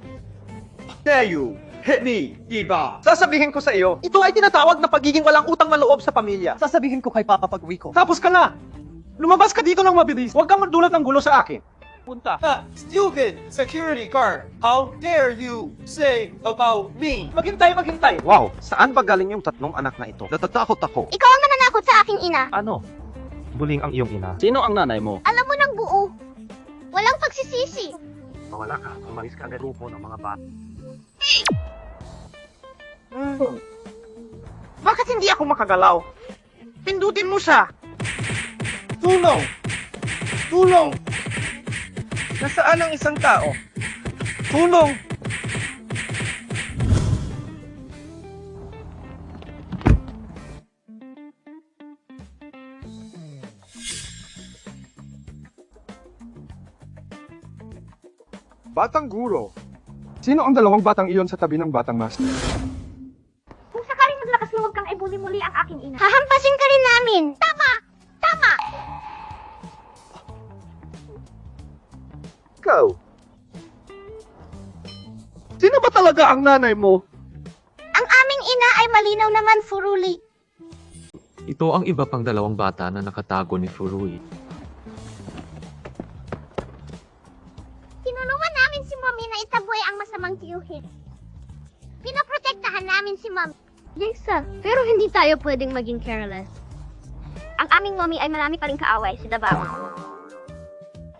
Tayo! Hit me, diba? Sasabihin ko sa iyo, ito ay tinatawag na pagiging walang utang na loob sa pamilya. Sasabihin ko kay Papa pag-uwi ko. Tapos ka na! Lumabas ka dito ng mabilis. Huwag kang magdulot ng gulo sa akin. Punta. Stupid security guard! How dare you say about me? Maghintay! Wow, saan ba galing yung 3 anak na ito? Natatakot ako. Ikaw ang mananakot sa aking ina. Ano? Buling ang iyong ina. Sino ang nanay mo? Alam mo ng buo. Walang pagsisisi. Mawala ka. Umalis ka agad grupo ng mga bata. Bakit hindi ako makagalaw? Pindutin mo siya! Tulong! Nasaan ang isang tao? Tulong! Batang guro. Sino ang 2 batang iyon sa tabi ng batang master? Kung sakaling maglakas loob kang ibuli muli ang aking ina, hahampasin ka rin namin. Tama! Ikaw? Sino ba talaga ang nanay mo? Ang aming ina ay malinaw naman, Furuli. Ito ang iba pang 2 bata na nakatago ni Furui. si Mommy na itaboy ang masamang tiyuhin. Pinoprotektahan namin si Mommy. Yes, sir. Pero hindi tayo pwedeng maging careless. Ang aming mommy ay marami pa rin kaaway, si Davao.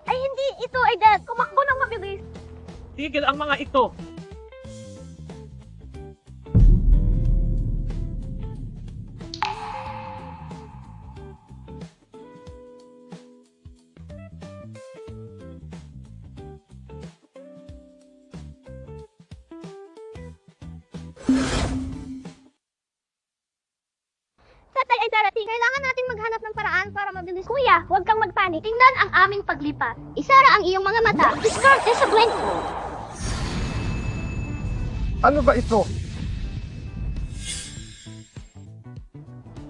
Ay hindi, ito ay Dad. Kumakbo ng mabilis. Tigil ang mga ito! Tatay ay darating. Kailangan nating maghanap ng paraan para mabilis. Kuya, huwag kang magpanik. Tingnan ang aming paglipat. Isara ang iyong mga mata. Diskarte sa blindfold. Ano ba ito?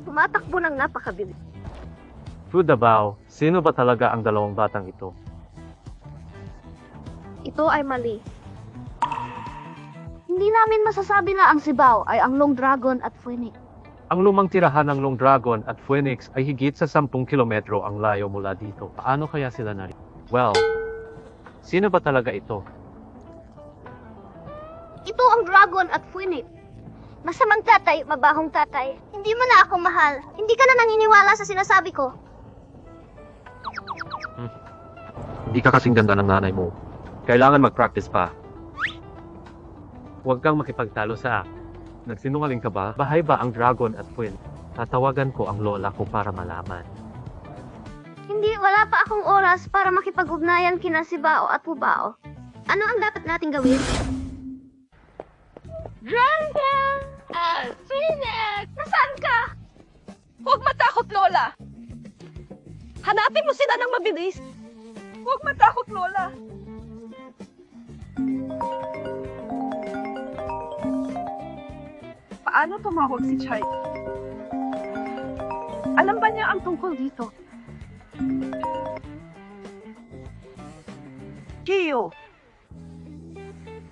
Tumatakbo ng napakabilis. Fu Davao, sino ba talaga ang dalawang batang ito? Ito ay mali. Hindi namin masasabi na ang Sibao ay ang Long Dragon at Phoenix. Ang lumang tirahan ng Long Dragon at Phoenix ay higit sa 10 kilometro ang layo mula dito. Paano kaya sila narito? Well, sino ba talaga ito? Ito ang Dragon at Phoenix. Masamang tatay, mabahong tatay. Hindi mo na ako mahal. Hindi ka na naniniwala sa sinasabi ko. Hindi ka kasing ganda ng nanay mo. Kailangan mag-practice pa. Huwag kang makipagtalo sa akin. Nagsinungaling ka ba? Bahay ba ang Dragon at Phoenix? Tatawagan ko ang lola ko para malaman. Hindi, wala pa akong oras para makipag-ugnayan kina Sibao at Pubao. Ano ang dapat nating gawin? Dragon at Phoenix! Nasaan ka? Huwag matakot, Lola! Hanapin mo sila ng mabilis! Huwag matakot, Lola! Paano tumawag si Chai? Alam ba niya ang tungkol dito? Kiyo,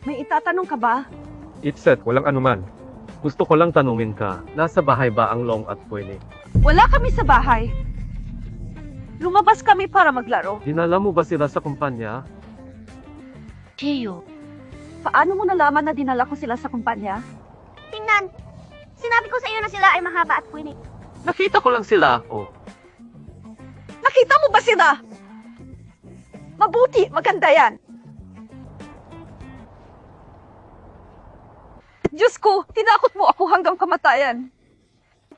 may itatanong ka ba? Itset, walang anuman. Gusto ko lang tanungin ka, nasa bahay ba ang Long at Phoenix? Wala kami sa bahay. Lumabas kami para maglaro. Dinala mo ba sila sa kumpanya? Kiyo, paano mo nalaman na dinala ko sila sa kumpanya? Tingnan! Sinabi ko sa iyo na sila ay mahaba at Phoenix. Nakita ko lang sila. Oh, Nakita mo ba sila? Mabuti, maganda yan. Diyos ko, tinakot mo ako hanggang kamatayan.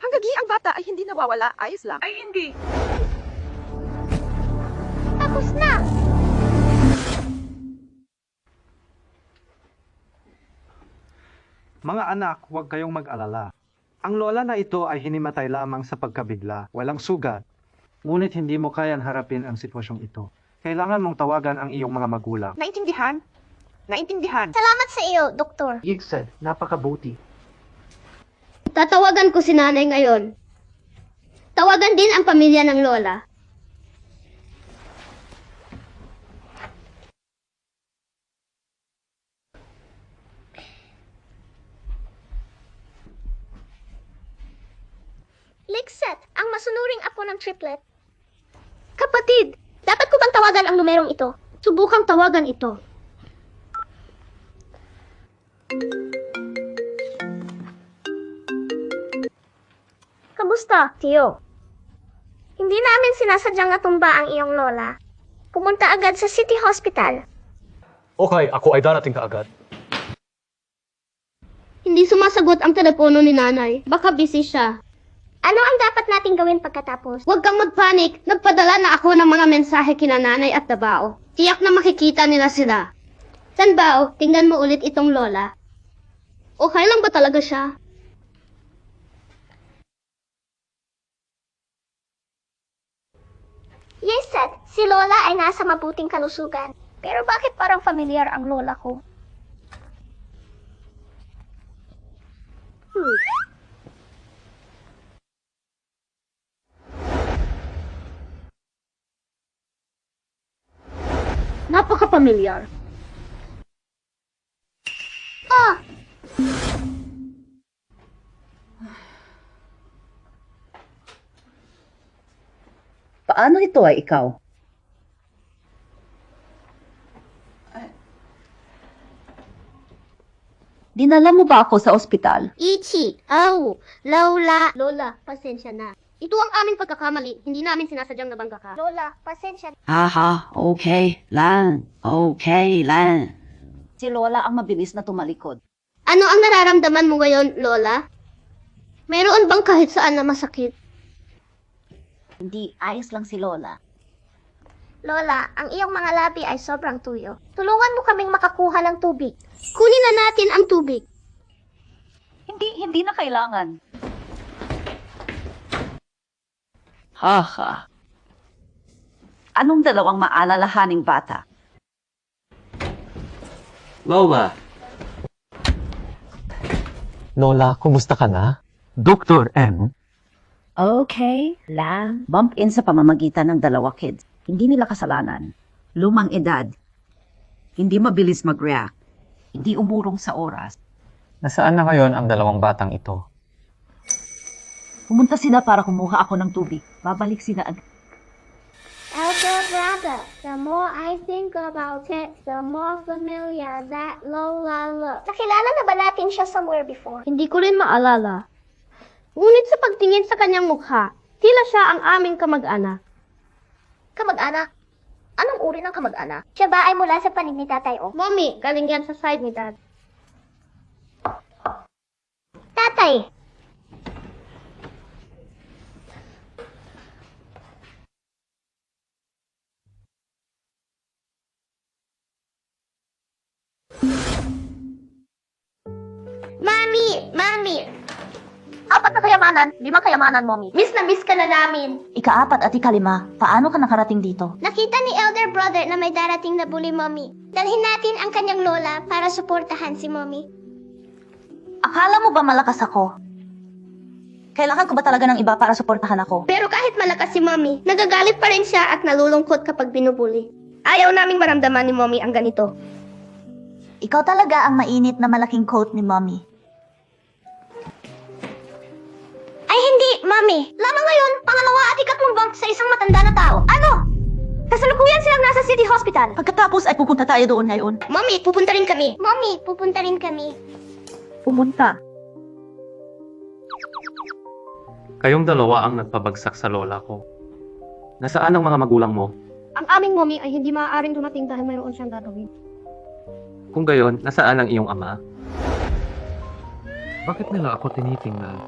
Hanggang ang bata ay hindi nawawala, ayos lang. Ay, hindi. Tapos na! Mga anak, huwag kayong mag-alala. Ang lola na ito ay hinimatay lamang sa pagkabigla, walang sugat. Ngunit hindi mo kayang harapin ang sitwasyong ito. Kailangan mong tawagan ang iyong mga magulang. Naintindihan? Naintindihan. Salamat sa iyo, Doktor. Yigsaid, napakabuti. Tatawagan ko si nanay ngayon. Tawagan din ang pamilya ng lola. Lexet, ang masunuring apo ng triplet. Kapatid, dapat ko bang tawagan ang numerong ito? Subukang tawagan ito. Kamusta, Tio? Hindi namin sinasadyang natumba ang iyong lola. Pumunta agad sa City Hospital. Okay, ako ay darating ka agad. Hindi sumasagot ang telepono ni nanay. Baka busy siya. Ano ang dapat nating gawin pagkatapos? Huwag kang magpanik. Nagpadala na ako ng mga mensahe kina nanay at Dabao. Tiyak na makikita nila sila. Sanbao, tingnan mo ulit itong lola. Okay lang ba talaga siya? Yes, Seth. Si Lola ay nasa mabuting kalusugan. Pero bakit parang familiar ang lola ko? Napaka-pamilyar. Ah! Paano ito ay ikaw? Dinala mo ba ako sa ospital? Ichi, Lola. Lola, pasensya na. Ito ang aming pagkakamali. Hindi namin sinasadyang nabangga ka. Lola, pasensya na. Aha, okay lang. Okay lang. Si Lola ang mabilis na tumalikod. Ano ang nararamdaman mo ngayon, Lola? Meron bang kahit saan na masakit? Hindi, ayos lang si Lola. Lola, ang iyong mga labi ay sobrang tuyo. Tulungan mo kaming makakuha ng tubig. Kunin na natin ang tubig. Hindi na kailangan. Haha. Anong dalawang maalalahaning bata? Lola. Lola, kumusta ka na? Dr. M. Okay lang. Bump in sa pamamagitan ng dalawa kids. Hindi nila kasalanan. Lumang edad. Hindi mabilis mag-react. Hindi umurong sa oras. Nasaan na ngayon ang dalawang batang ito? Pumunta sila para kumuha ako ng tubig. Babalik sila agad. Elder brother, the more I think about it, the more familiar that Lola looks. Nakilala na ba natin siya somewhere before? Hindi ko rin maalala. Ngunit sa pagtingin sa kanyang mukha, tila siya ang aming kamag-anak. Kamag-anak? Anong uri ng kamag-anak? Siya ba ay mula sa panig ni Tatay O? Mommy, galing yan sa side ni Dad. Tatay! Mami! Apat na kayamanan, 5 kayamanan, Mommy. Miss na miss ka na namin. Ika-4 at ika-5, paano ka nakarating dito? Nakita ni Elder Brother na may darating na bully, Mommy. Dalhin natin ang kanyang lola para suportahan si Mommy. Akala mo ba malakas ako? Kailangan ko ba talaga ng iba para suportahan ako? Pero kahit malakas si Mommy, nagagalit pa rin siya at nalulungkot kapag binubuli. Ayaw naming maramdaman ni Mommy ang ganito. Ikaw talaga ang mainit na malaking coat ni Mommy. Ay hindi, Mommy. Lamang ngayon, pangalawa at ikatlong bump sa isang matanda na tao. Ano? Kasalukuyan silang nasa City Hospital. Pagkatapos ay pupunta tayo doon ngayon. Mommy, pupunta rin kami. Mommy, pupunta rin kami. Pumunta. Kayong dalawa ang nagpabagsak sa lola ko. Nasaan ang mga magulang mo? Ang aming Mommy ay hindi maaaring dumating dahil mayroon siyang gagawin. Kung gayon, nasaan ang iyong ama? Bakit nila ako tinitingnan?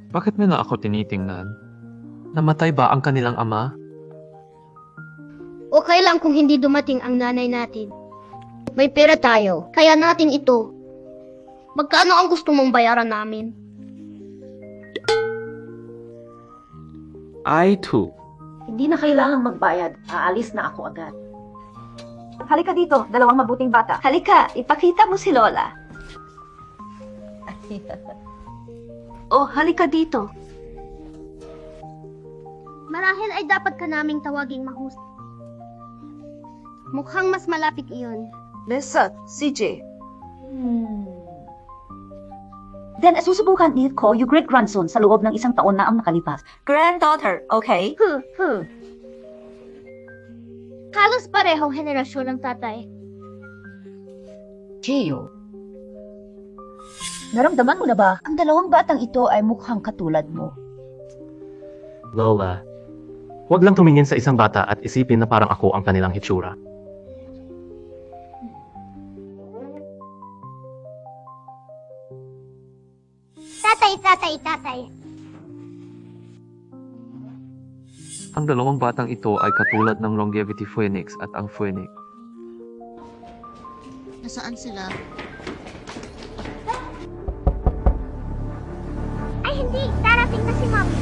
Bakit nila ako tinitingnan? Namatay ba ang kanilang ama? Okay lang kung hindi dumating ang nanay natin. May pera tayo, kaya natin ito. Magkano ang gusto mong bayaran namin? I too. Hindi na kailangang magbayad. Aalis na ako agad. Halika dito, dalawang mabuting bata. Halika, ipakita mo si Lola. Oh, halika dito. Marahil ay dapat ka naming tawaging mahusay. Mukhang mas malapit iyon. Lisa, CJ. Then, susubukan din ko yung great-grandson sa loob ng 1 taon na ang nakalipas. Granddaughter, okay? Halos parehong henerasyon ng tatay. Gio. Naramdaman mo na ba? Ang dalawang batang ito ay mukhang katulad mo. Lola, huwag lang tumingin sa isang bata at isipin na parang ako ang kanilang hitsura. Tatay. Ang dalawang batang ito ay katulad ng Longevity Phoenix at ang Phoenix. Nasaan sila? Ay hindi! Darating na si Mommy.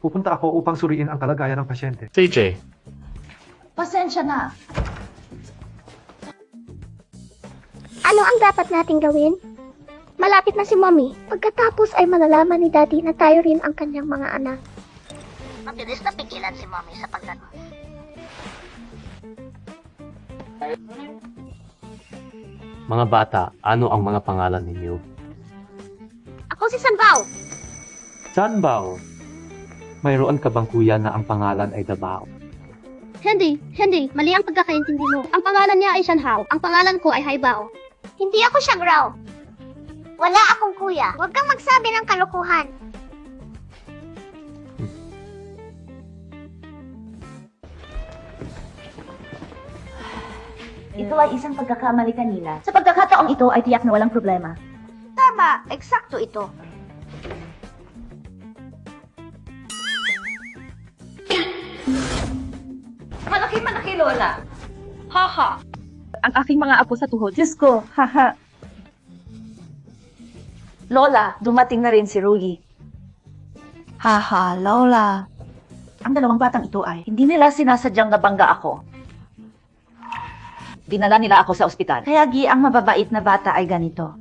Pupunta ako upang suriin ang kalagayan ng pasyente. CJ, Pasensya na. Ano ang dapat nating gawin? Malapit na si Mommy. Pagkatapos ay malalaman ni Daddy na tayo rin ang kanyang mga anak. Mabilis na pigilan si Mommy sa pagganon. mga bata, ano ang mga pangalan ninyo? Ako si Sanbao. Sanbao. Mayroon ka bang kuya na ang pangalan ay Dabao? Hindi. Mali ang pagkakaintindi mo. Ang pangalan niya ay Shanhao. Ang pangalan ko ay Haibao. Hindi ako Shangrao. Wala akong kuya. Huwag kang magsabi ng kalokohan. Ito ay isang pagkakamali kanina. Sa pagkakataong ito ay tiyak na walang problema. Tama, eksakto ito. Malaki, Lola. Haha. Ang aking mga apo sa tuhod. Diyos ko, haha. Lola, dumating na rin si Ruyi. Haha, Lola. Ang dalawang batang ito ay, hindi nila sinasadyang nabangga ako. Dinala nila ako sa ospital. Kaya ang mababait na bata ay ganito.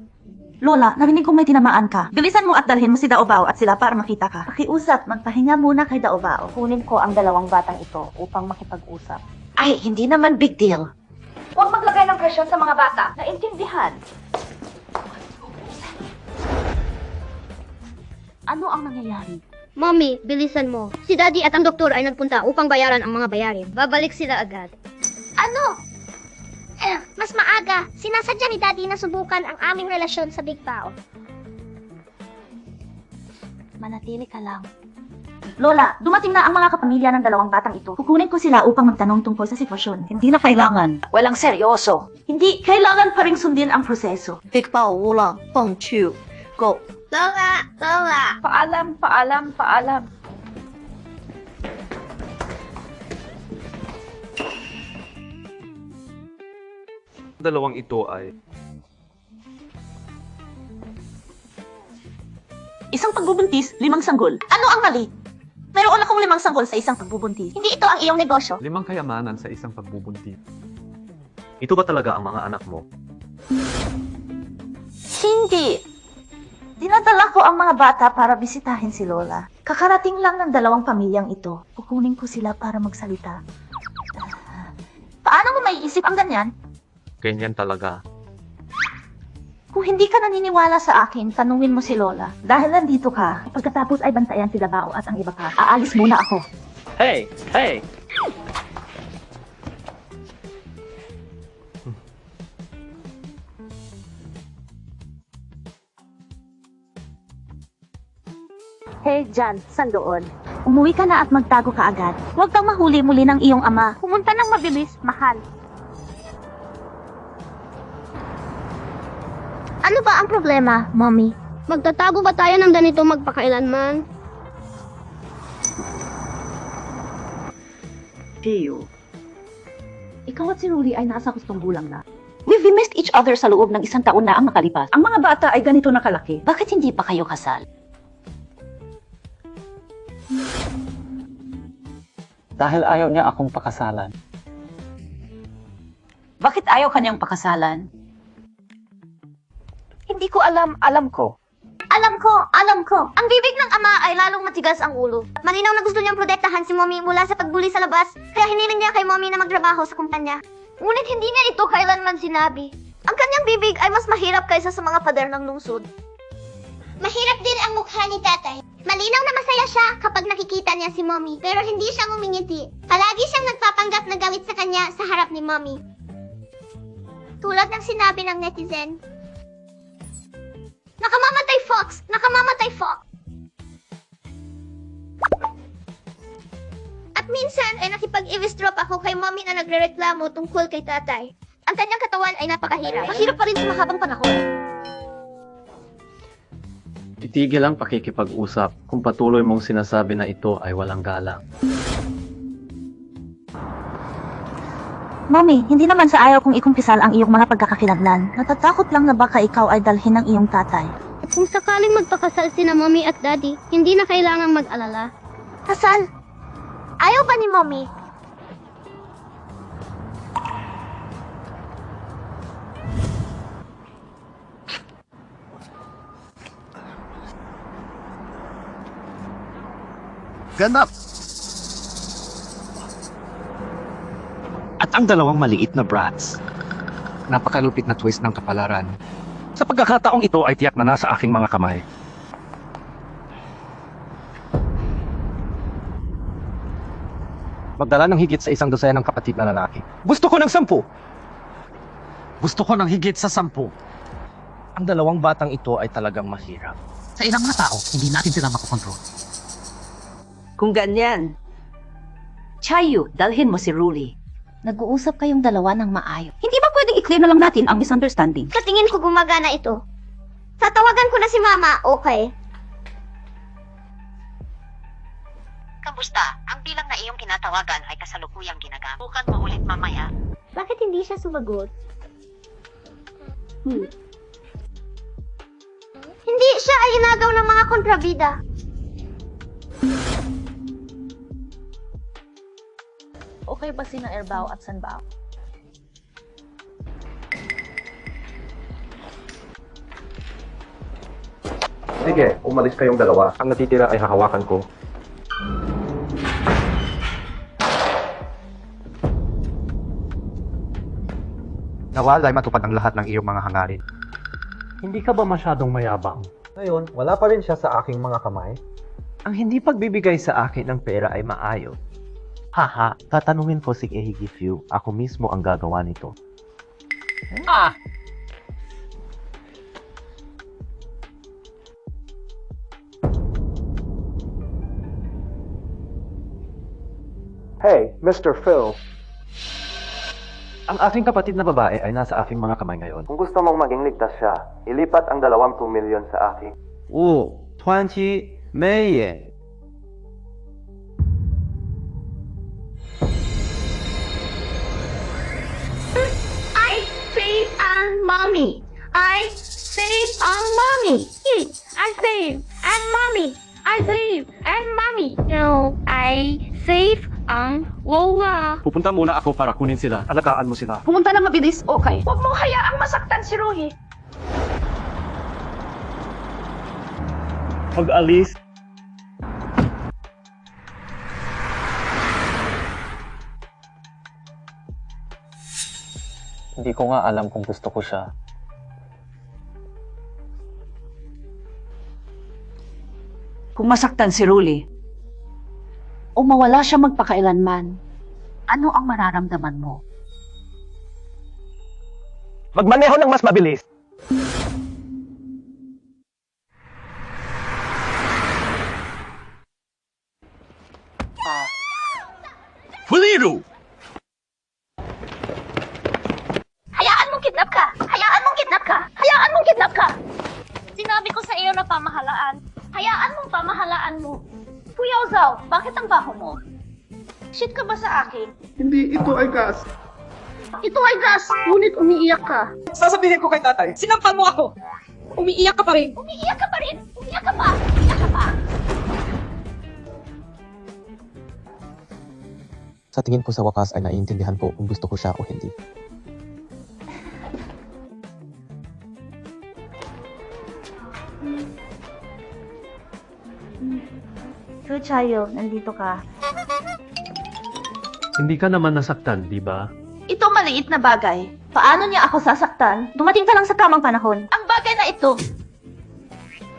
Lola, narinig kong may tinamaan ka. Bilisan mo at dalhin mo si Daobao at sila para makita ka. Pakiusap, magpahinga muna kay Daobao. Kunin ko ang dalawang batang ito upang makipag-usap. Ay, hindi naman big deal. Huwag maglagay ng presyon sa mga bata. Naintindihan. Ano ang nangyayari? Mommy, bilisan mo. Si Daddy at ang doktor ay nagpunta upang bayaran ang mga bayarin. Babalik sila agad. Ano? Mas maaga, sinasadya ni Daddy na subukan ang aming relasyon sa Big Bao. Manatili ka lang. Lola, dumating na ang mga kapamilya ng dalawang batang ito. Kukunin ko sila upang magtanong tungkol sa sitwasyon. Hindi na kailangan. Walang seryoso. Hindi, kailangan pa rin sundin ang proseso. Big Bao, Lola, Pong Chu, Go. Lola! Paalam. Dalawang ito ay Isang pagbubuntis, 5 sanggol. Ano ang mali? Meron akong 5 sanggol sa isang pagbubuntis. Hindi ito ang iyong negosyo. 5 kayamanan sa isang pagbubuntis. Ito ba talaga ang mga anak mo? Hindi. Dinadala ko ang mga bata para bisitahin si Lola. Kakarating lang ng dalawang pamilyang ito. Kukunin ko sila para magsalita. Paano mo maiisip ang ganyan? Ganyan talaga. Kung hindi ka naniniwala sa akin, tanungin mo si Lola. Dahil nandito ka, pagkatapos ay bantayan si Dabao at ang iba ka. Aalis muna ako. Hey! Hey, Jan, saan doon? Umuwi ka na at magtago ka agad. Huwag kang mahuli muli ng iyong ama. Pumunta ng mabilis, mahal. Ano ba ang problema, Mommy? Magtatago ba tayo ng ganito magpakailanman? Gio. Ikaw at si Ruri ay nasa hustong gulang na. We've missed each other sa loob ng 1 taon na ang nakalipas. Ang mga bata ay ganito na kalaki. Bakit hindi pa kayo kasal? Dahil ayaw niya akong pakasalan. Bakit ayaw kanyang pakasalan? Hindi ko alam ko. Alam ko. Ang bibig ng ama ay lalong matigas ang ulo. Malinaw na gusto niyang protektahan si Mommy mula sa pagbuli sa labas, kaya hiniling niya kay Mommy na magtrabaho sa kumpanya. Ngunit hindi niya ito kailanman sinabi. Ang kanyang bibig ay mas mahirap kaysa sa mga pader ng lungsod. Mahirap din ang mukha ni tatay. Malinaw na masaya siya kapag nakikita niya si Mommy, pero hindi siya ngumingiti. Palagi siyang nagpapanggap na gawit sa kanya sa harap ni Mommy. Tulad ng sinabi ng netizen, "Nakamamatay Fox! Nakamamatay Fox!" At minsan ay nakipag-eavesdrop ako kay Mommy na nagrereklamo tungkol kay tatay. Ang kanyang katawan ay napakahirap. Mahirap pa rin sa mahabang panahon. Itigil ang pakikipag-usap kung patuloy mong sinasabi na ito ay walang galang. Mommy, hindi naman sa ayaw kong ikumpisal ang iyong mga pagkakakilanlan. Natatakot lang na baka ikaw ay dalhin ng iyong tatay. Kung sakaling magpakasal sina Mommy at Daddy, hindi na kailangang mag-alala. Kasal? Ayaw ba ni Mommy? Ganap! At ang dalawang maliit na brats. Napakalupit na twist ng kapalaran. Sa pagkakataong ito ay tiyak na nasa aking mga kamay. magdala ng higit sa 100 ng kapatid na lalaki. Gusto ko ng 10. Gusto ko ng higit sa 10. Ang dalawang batang ito ay talagang mahirap. Sa ilang mga tao, hindi natin sila makokontrol. Kung ganyan, Chayu, dalhin mo si Ruli. Nag-uusap kayong dalawa ng maayos. Hindi ba pwedeng i-clear na lang natin ang misunderstanding? Sa tingin ko gumagana ito. Tatawagan ko na si Mama, okay? Kamusta? Ang bilang na iyong kinatawagan ay kasalukuyang ginagamit. Bukan mo ulit mamaya. Bakit hindi siya sumagot? Hindi siya ay inagaw ng mga kontrabida. Okay ba sina Erbao at Sanbao? Sige, umalis kayong dalawa. Ang natitira ay hahawakan ko. Nawal ay matupad ang lahat ng iyong mga hangarin. Hindi ka ba masyadong mayabang? Ngayon, wala pa rin siya sa aking mga kamay. Ang hindi pagbibigay sa akin ng pera ay maayo. Haha, tatanungin ko si Ehigifu. Ako mismo ang gagawa nito. Ah! Hey, Mr. Phil. Ang aking kapatid na babae ay nasa aking mga kamay ngayon. Kung gusto mong maging ligtas siya, ilipat ang 20 milyon sa akin. 20 million. I save ang mommy. I save ang mommy. I save and mommy. I save and mommy. No, I save ang Lola. Pupunta muna ako para kunin sila. Alagaan mo sila. Pumunta na mabilis, okay. Huwag mo hayaang masaktan si Ruhi. Pag-alis, Hindi ko nga alam kung gusto ko siya. Kung masaktan si Ruli, o mawala siya magpakailanman, ano ang mararamdaman mo? magmaneho ng mas mabilis. Fuliru! Hayaan mong kidnap ka! Hayaan mong kidnap ka! Hayaan mong kidnap ka! Sinabi ko sa iyo na pamahalaan. Hayaan mong pamahalaan mo. Kuya Ozaw, bakit ang baho mo? Shit ka ba sa akin? Hindi, ito ay gas. Ito ay gas, ngunit umiiyak ka. Sasabihin ko kay tatay, sinampal mo ako! Umiiyak ka pa rin! Umiiyak ka pa rin! Umiiyak ka pa! Umiiyak ka pa! Sa tingin ko sa wakas ay naiintindihan ko kung gusto ko siya o hindi. So, Chayo, nandito ka. Hindi ka naman nasaktan, di ba? Ito maliit na bagay. Paano niya ako sasaktan? Dumating ka lang sa tamang panahon. Ang bagay na ito,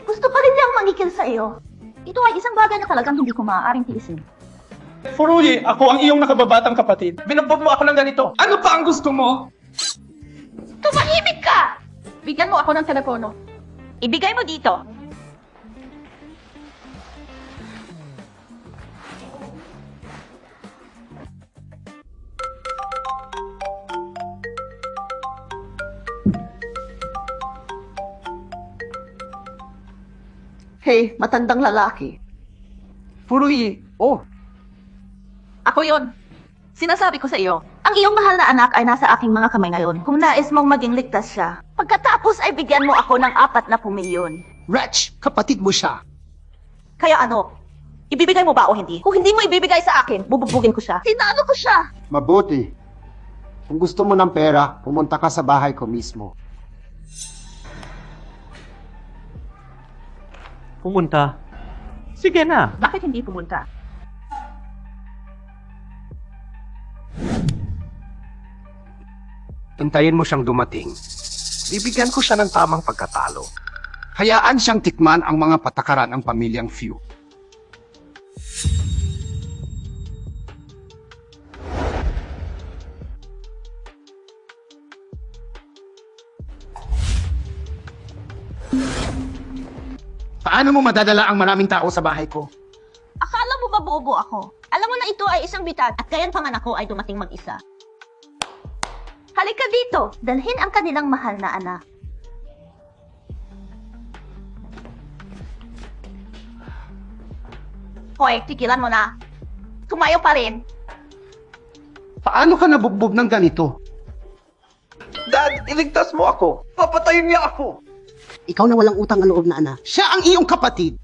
Gusto pa rin niyang mangikil sa iyo. Ito ay isang bagay na talagang hindi ko maaaring tiisin. Furuji, ako ang iyong nakababatang kapatid. Binugbog mo ako ng ganito. Ano pa ang gusto mo? tumahimik ka! Bigyan mo ako ng telepono. Ibigay mo dito. Hey, matandang lalaki. Furuji, oh, Ako yon. Sinasabi ko sa iyo, ang iyong mahal na anak ay nasa aking mga kamay ngayon. Kung nais mong maging ligtas siya, pagkatapos ay bigyan mo ako ng 40 milyon. Wretch, kapatid mo siya. Kaya ano? Ibibigay mo ba o hindi? Kung hindi mo ibibigay sa akin, bububugin ko siya. Tinalo ko siya! Mabuti. Kung gusto mo ng pera, pumunta ka sa bahay ko mismo. Pumunta. Sige na. Bakit hindi pumunta? Hintayin mo siyang dumating. Bibigyan ko siya ng tamang pagkatalo. Hayaan siyang tikman ang mga patakaran ng pamilyang Few. Paano mo madadala ang maraming tao sa bahay ko? Akala mo ba bobo ako? Alam mo na ito ay isang bitad at kaya't panganak ko ay dumating mag-isa. Halika dito, dalhin ang kanilang mahal na anak. Hoy, tigilan mo na. Tumayo pa rin. Paano ka nabugbog ng ganito? Dad, iligtas mo ako. Papatayin niya ako. Ikaw na walang utang na loob na anak. Siya ang iyong kapatid.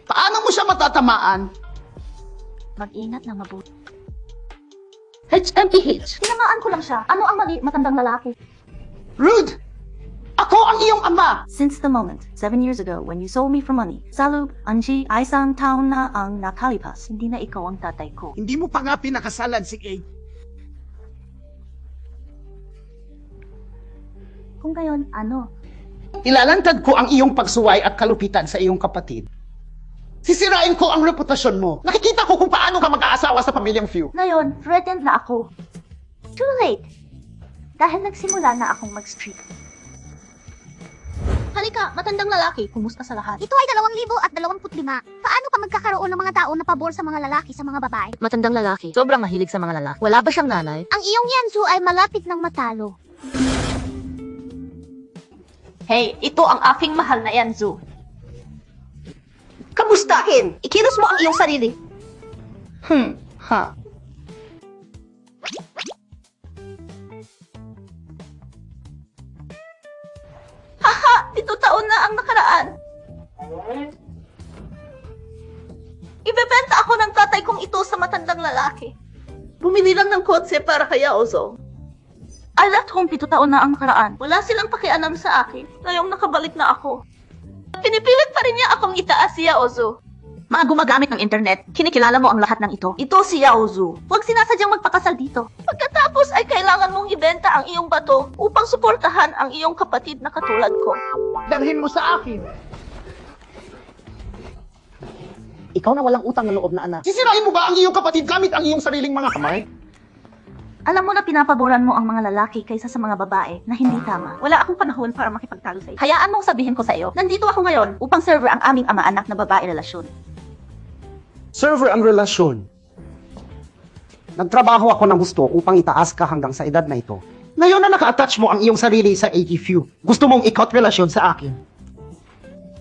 Paano mo siya matatamaan? Mag-ingat na mabuti. HMPH. Tinamaan ko lang siya. Ano ang mali, matandang lalaki? Rude! Ako ang iyong ama! Since the moment, 7 years ago, when you sold me for money, Salub, Anji, ay isang taon na ang nakalipas. Hindi na ikaw ang tatay ko. Hindi mo pa nga pinakasalan si Kay. Kung gayon, ano? Ilalantad ko ang iyong pagsuway at kalupitan sa iyong kapatid. Sisirain ko ang reputasyon mo. Nakikita ko kung paano ka mag-aasawa sa pamilyang Few. Ngayon, threatened na ako. Too late. Dahil nagsimula na akong mag-streak. Halika, matandang lalaki. Kumusta sa lahat? Ito ay 2025. Paano ka magkakaroon ng mga tao na pabor sa mga lalaki sa mga babae? Matandang lalaki. Sobrang mahilig sa mga lalaki. Wala ba siyang nanay? Ang iyong Yanzu ay malapit ng matalo. Hey, ito ang aking mahal na Yanzu. Kamustahin? Ikilos mo ang iyong sarili. Ha. Haha, 7 taon na ang nakaraan. Ibebenta ako ng tatay kong ito sa matandang lalaki. Bumili lang ng kotse para kay Yaozo. I left home 7 taon na ang nakaraan. Wala silang pakialam sa akin. Ngayong nakabalik na ako. Pinipilit pa rin niya akong itaas si Yaozo. Mga gumagamit ng internet, kinikilala mo ang lahat ng ito. Ito si Yaozu. Huwag sinasadyang magpakasal dito. Pagkatapos ay kailangan mong ibenta ang iyong bato upang suportahan ang iyong kapatid na katulad ko. Dalhin mo sa akin. Ikaw na walang utang na loob na anak. Sisirain mo ba ang iyong kapatid gamit ang iyong sariling mga kamay? Alam mo na pinapaboran mo ang mga lalaki kaysa sa mga babae na hindi tama. Wala akong panahon para makipagtalo sa iyo. Hayaan mong sabihin ko sa iyo, nandito ako ngayon upang serve ang aming ama-anak na babae relasyon. Server ang relasyon. Nagtrabaho ako ng gusto upang itaas ka hanggang sa edad na ito. Ngayon na naka-attach mo ang iyong sarili sa AGFU, gusto mong ikaut relasyon sa akin.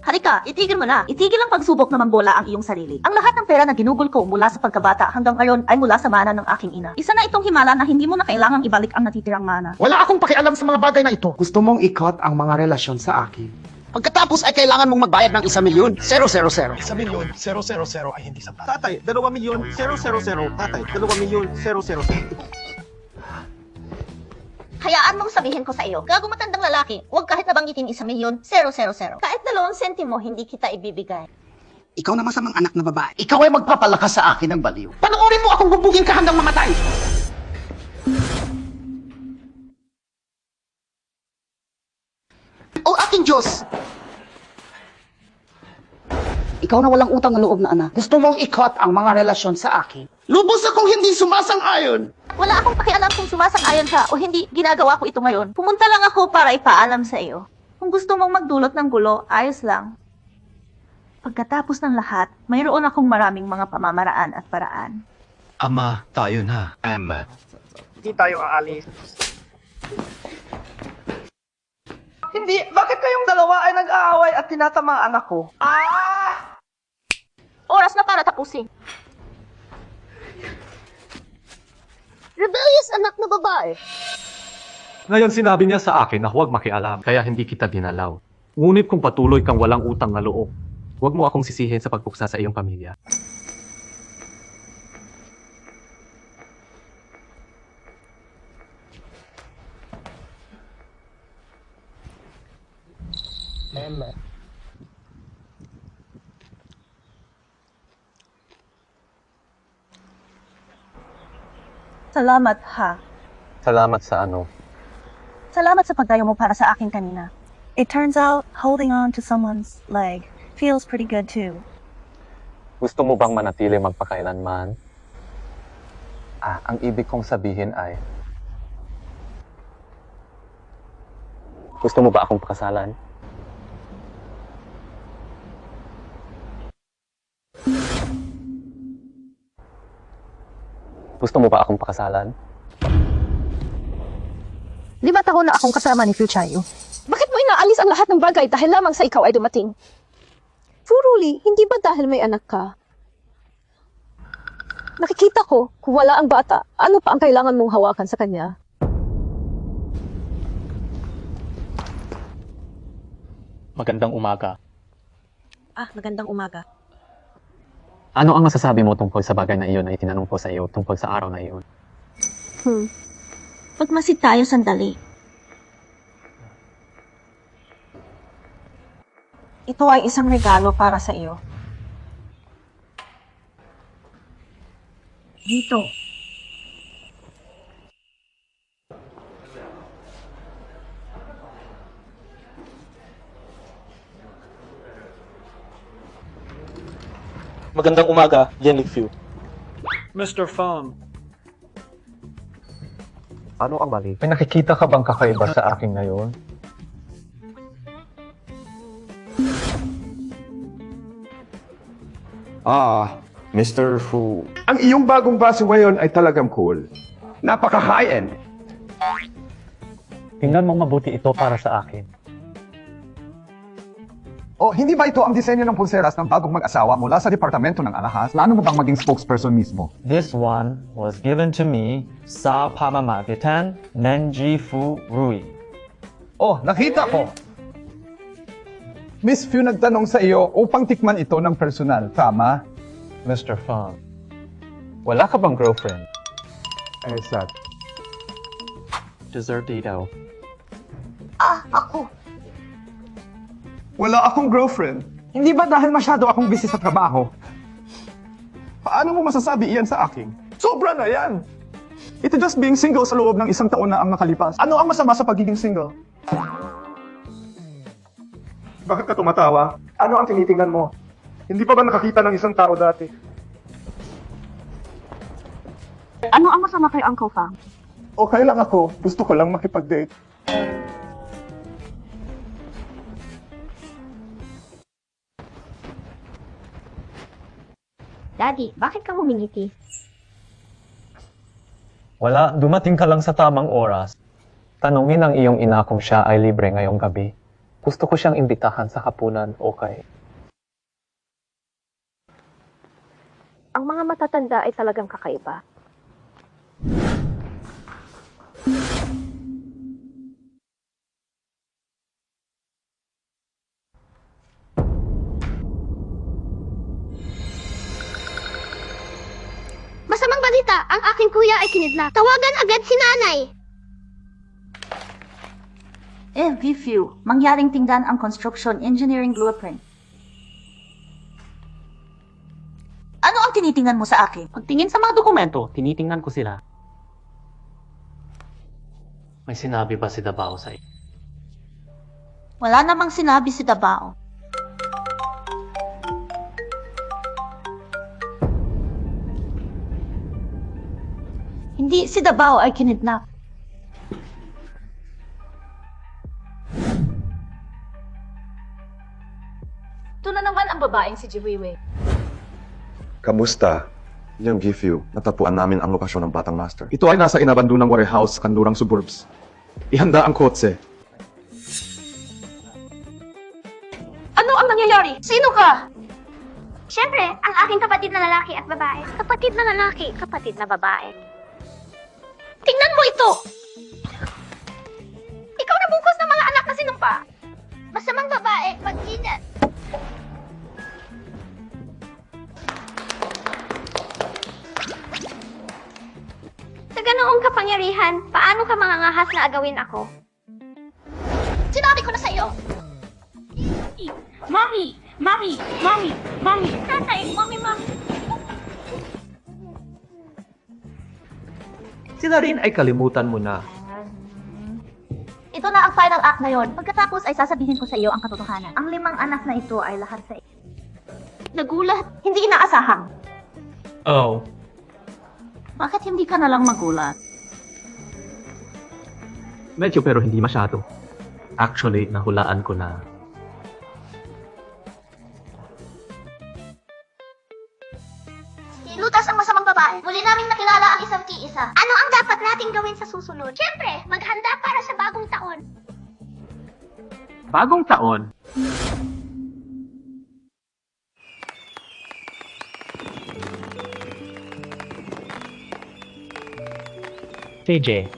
Halika, itigil mo na. Itigil ang pagsubok na mambola ang iyong sarili. Ang lahat ng pera na ginugol ko mula sa pagkabata hanggang ngayon ay mula sa mana ng aking ina. Isa na itong himala na hindi mo na kailangang ibalik ang natitirang mana. Wala akong pakialam sa mga bagay na ito. Gusto mong ikaut ang mga relasyon sa akin. Pagkatapos ay kailangan mong magbayad ng 1,000,000. 000. 1,000,000 ay hindi sapat. Tatay, 2,000,000. Tatay, 2,000,000. Hayaan mong sabihin ko sa iyo, gago matandang lalaki, huwag kahit nabanggitin 1,000,000. Kahit 2 sentimo, hindi kita ibibigay. Ikaw na masamang anak na babae. Ikaw ay magpapalakas sa akin ng baliw. Panoorin mo akong bubugin ka hanggang mamatay. O aking Diyos! Ikaw na walang utang na loob na anak. Gusto mong ikot ang mga relasyon sa akin. Lubos akong hindi sumasang-ayon. Wala akong pakialam kung sumasang-ayon ka o hindi, ginagawa ko ito ngayon. Pumunta lang ako para ipaalam sa iyo. Kung gusto mong magdulot ng gulo, ayos lang. Pagkatapos ng lahat, mayroon akong maraming mga pamamaraan at paraan. Ama, tayo na. Ama. Hindi tayo aalis. Hindi, bakit kayong dalawa ay nag-aaway at tinatamaan ako? Oras na para tapusin. Rebellious anak na babae. Ngayon sinabi niya sa akin na huwag makialam, kaya hindi kita dinalaw. Ngunit kung patuloy kang walang utang na loob, huwag mo akong sisihin sa pagpuksa sa iyong pamilya. Mama. Salamat ha. Salamat sa ano? Salamat sa pagdayo mo para sa akin kanina. It turns out, holding on to someone's leg feels pretty good too. Gusto mo bang manatili magpakailanman? Ang ibig kong sabihin ay, gusto mo ba akong pakasalan? Gusto mo ba akong pakasalan? 5 taon na akong kasama ni Fu Chayu. Bakit mo inaalis ang lahat ng bagay dahil lamang sa ikaw ay dumating? Furuli, hindi ba dahil may anak ka? Nakikita ko, kung wala ang bata, ano pa ang kailangan mong hawakan sa kanya? Magandang umaga. Magandang umaga. Ano ang masasabi mo tungkol sa bagay na iyon na itinanong ko sa iyo tungkol sa araw na iyon? Pagmasid tayo sandali. Ito ay isang regalo para sa iyo. Dito. Magandang umaga, Yan Fu. Mr. Fong. Ano ang mali? May nakikita ka bang kakaiba sa akin ngayon? Mr. Fu. Ang iyong bagong baso ngayon ay talagang cool. Napaka-high-end. Tingnan mo mabuti ito para sa akin. Oh, hindi ba ito ang disenyo ng pulseras ng bagong mag-asawa mula sa departamento ng alahas? Plano mo bang maging spokesperson mismo? This one was given to me sa pamamagitan ng Ji-Fu Rui. Oh, nakita ko. Miss Fu nagtanong sa iyo upang tikman ito ng personal, tama? Mr. Fong, wala ka bang girlfriend? Esat. Dessert daw. Ako. Wala akong girlfriend. Hindi ba dahil masyado akong busy sa trabaho? Paano mo masasabi iyan sa akin? Sobra na yan! Ito just being single sa loob ng 1 taon na ang nakalipas. Ano ang masama sa pagiging single? Bakit ka tumatawa? Ano ang tinitingnan mo? Hindi pa ba nakakita ng isang tao dati? Ano ang masama kay Uncle Fang? Okay lang ako. Gusto ko lang makipag-date. Daddy, bakit ka humingiti? Wala, dumating ka lang sa tamang oras. Tanungin ang iyong ina kung siya ay libre ngayong gabi. Gusto ko siyang imbitahan sa hapunan, okay? Ang mga matatanda ay talagang kakaiba. Masamang balita, ang aking kuya ay kinidnap. Tawagan agad si nanay. Fu, mangyaring tingnan ang construction engineering blueprint. Ano ang tinitingnan mo sa akin? Pagtingin sa mga dokumento, tinitingnan ko sila. May sinabi ba si Dabao sa iyo? Wala namang sinabi si Dabao. Hindi si Dabao ay kinidnap. Ito na naman ang babaeng si Jiwiwi. Kamusta? Yung Gifu, natagpuan namin ang lokasyon ng Batang Master. Ito ay nasa inabandonang warehouse sa kanlurang suburbs. Ihanda ang kotse. Ano ang nangyayari? Sino ka? Siyempre, ang aking kapatid na lalaki at babae. Kapatid na lalaki, kapatid na babae. Tingnan mo ito! Ikaw na bungkos ng mga anak na sinumpa. Masamang babae, mag-ingat. Sa ganoong kapangyarihan, paano ka mangangahas na agawin ako? Sinabi ko na sa iyo! Mommy! Mommy! Mommy! Mommy! Tatay! Mommy! Mommy! Sila rin ay kalimutan mo na. Ito na ang final act ngayon. Pagkatapos ay sasabihin ko sa iyo ang katotohanan. Ang 5 anak na ito ay lahat sa iyo. Nagulat. Hindi inaasahang. Oh. Bakit hindi ka na lang magulat? Medyo pero hindi masyado. Actually, nahulaan ko na. Lutas ang masamang babae. Muli naming nakilala ang isang tiisa. Ano ang dapat nating gawin sa susunod? Siyempre, maghanda para sa bagong taon. Bagong taon? CJ.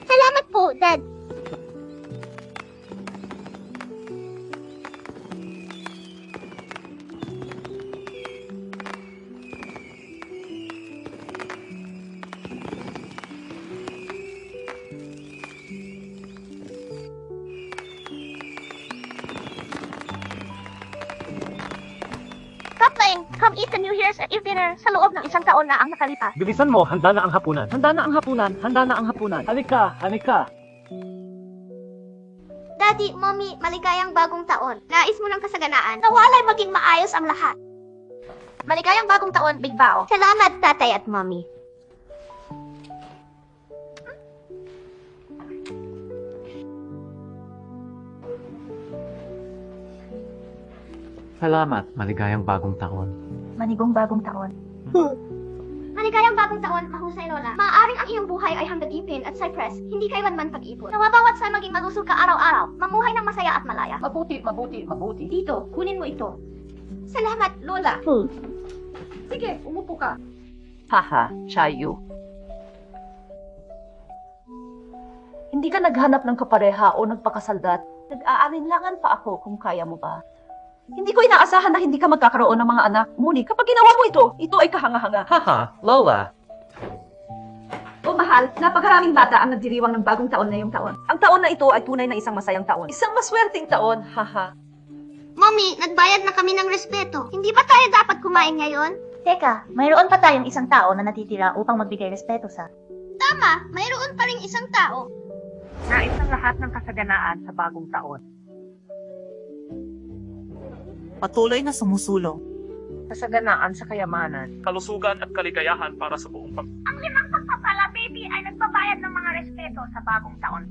Salamat po, Dad. Kaplan, come eat the New Year's Eve dinner sa loob ng isang taon na ang nakalipas. Bilisan mo, handa na ang hapunan. Handa na ang hapunan. Handa na ang hapunan. Halika, halika. Daddy, Mommy, maligayang bagong taon. Nais mo ng kasaganaan. Nawalay maging maayos ang lahat. Maligayang bagong taon, Big Bao. Salamat, Tatay at Mommy. Salamat, maligayang bagong taon. Manigong bagong taon. Maligayang bagong taon, mahusay Lola. Maaaring ang iyong buhay ay hanggang ipin at cypress, hindi kailanman pag-ipon. Nawabawat sa maging malusog ka araw-araw, mamuhay ng masaya at malaya. Mabuti, mabuti, mabuti. Dito, kunin mo ito. Salamat, Lola. Sige, umupo ka. Haha, Chayu. Hindi ka naghanap ng kapareha o nagpakasaldat. Nag-aalinlangan pa ako kung kaya mo ba. Hindi ko inaasahan na hindi ka magkakaroon ng mga anak. Ngunit kapag ginawa mo ito ay kahanga-hanga. Haha, Lola. O mahal, napakaraming bata ang nagdiriwang ng bagong taon na yung taon. Ang taon na ito ay tunay na isang masayang taon. Isang maswerteng taon, haha. Mommy, nagbayad na kami ng respeto. Hindi ba tayo dapat kumain ngayon? Teka, mayroon pa tayong isang tao na natitira upang magbigay respeto sa... Tama, mayroon pa ring isang tao. Nais ng lahat ng kasaganaan sa bagong taon. Patuloy na sumusulong. Kasaganaan sa kayamanan. Kalusugan at kaligayahan para sa buong Ang limang pagpapala, baby, ay nagbabayad ng mga respeto sa bagong taon.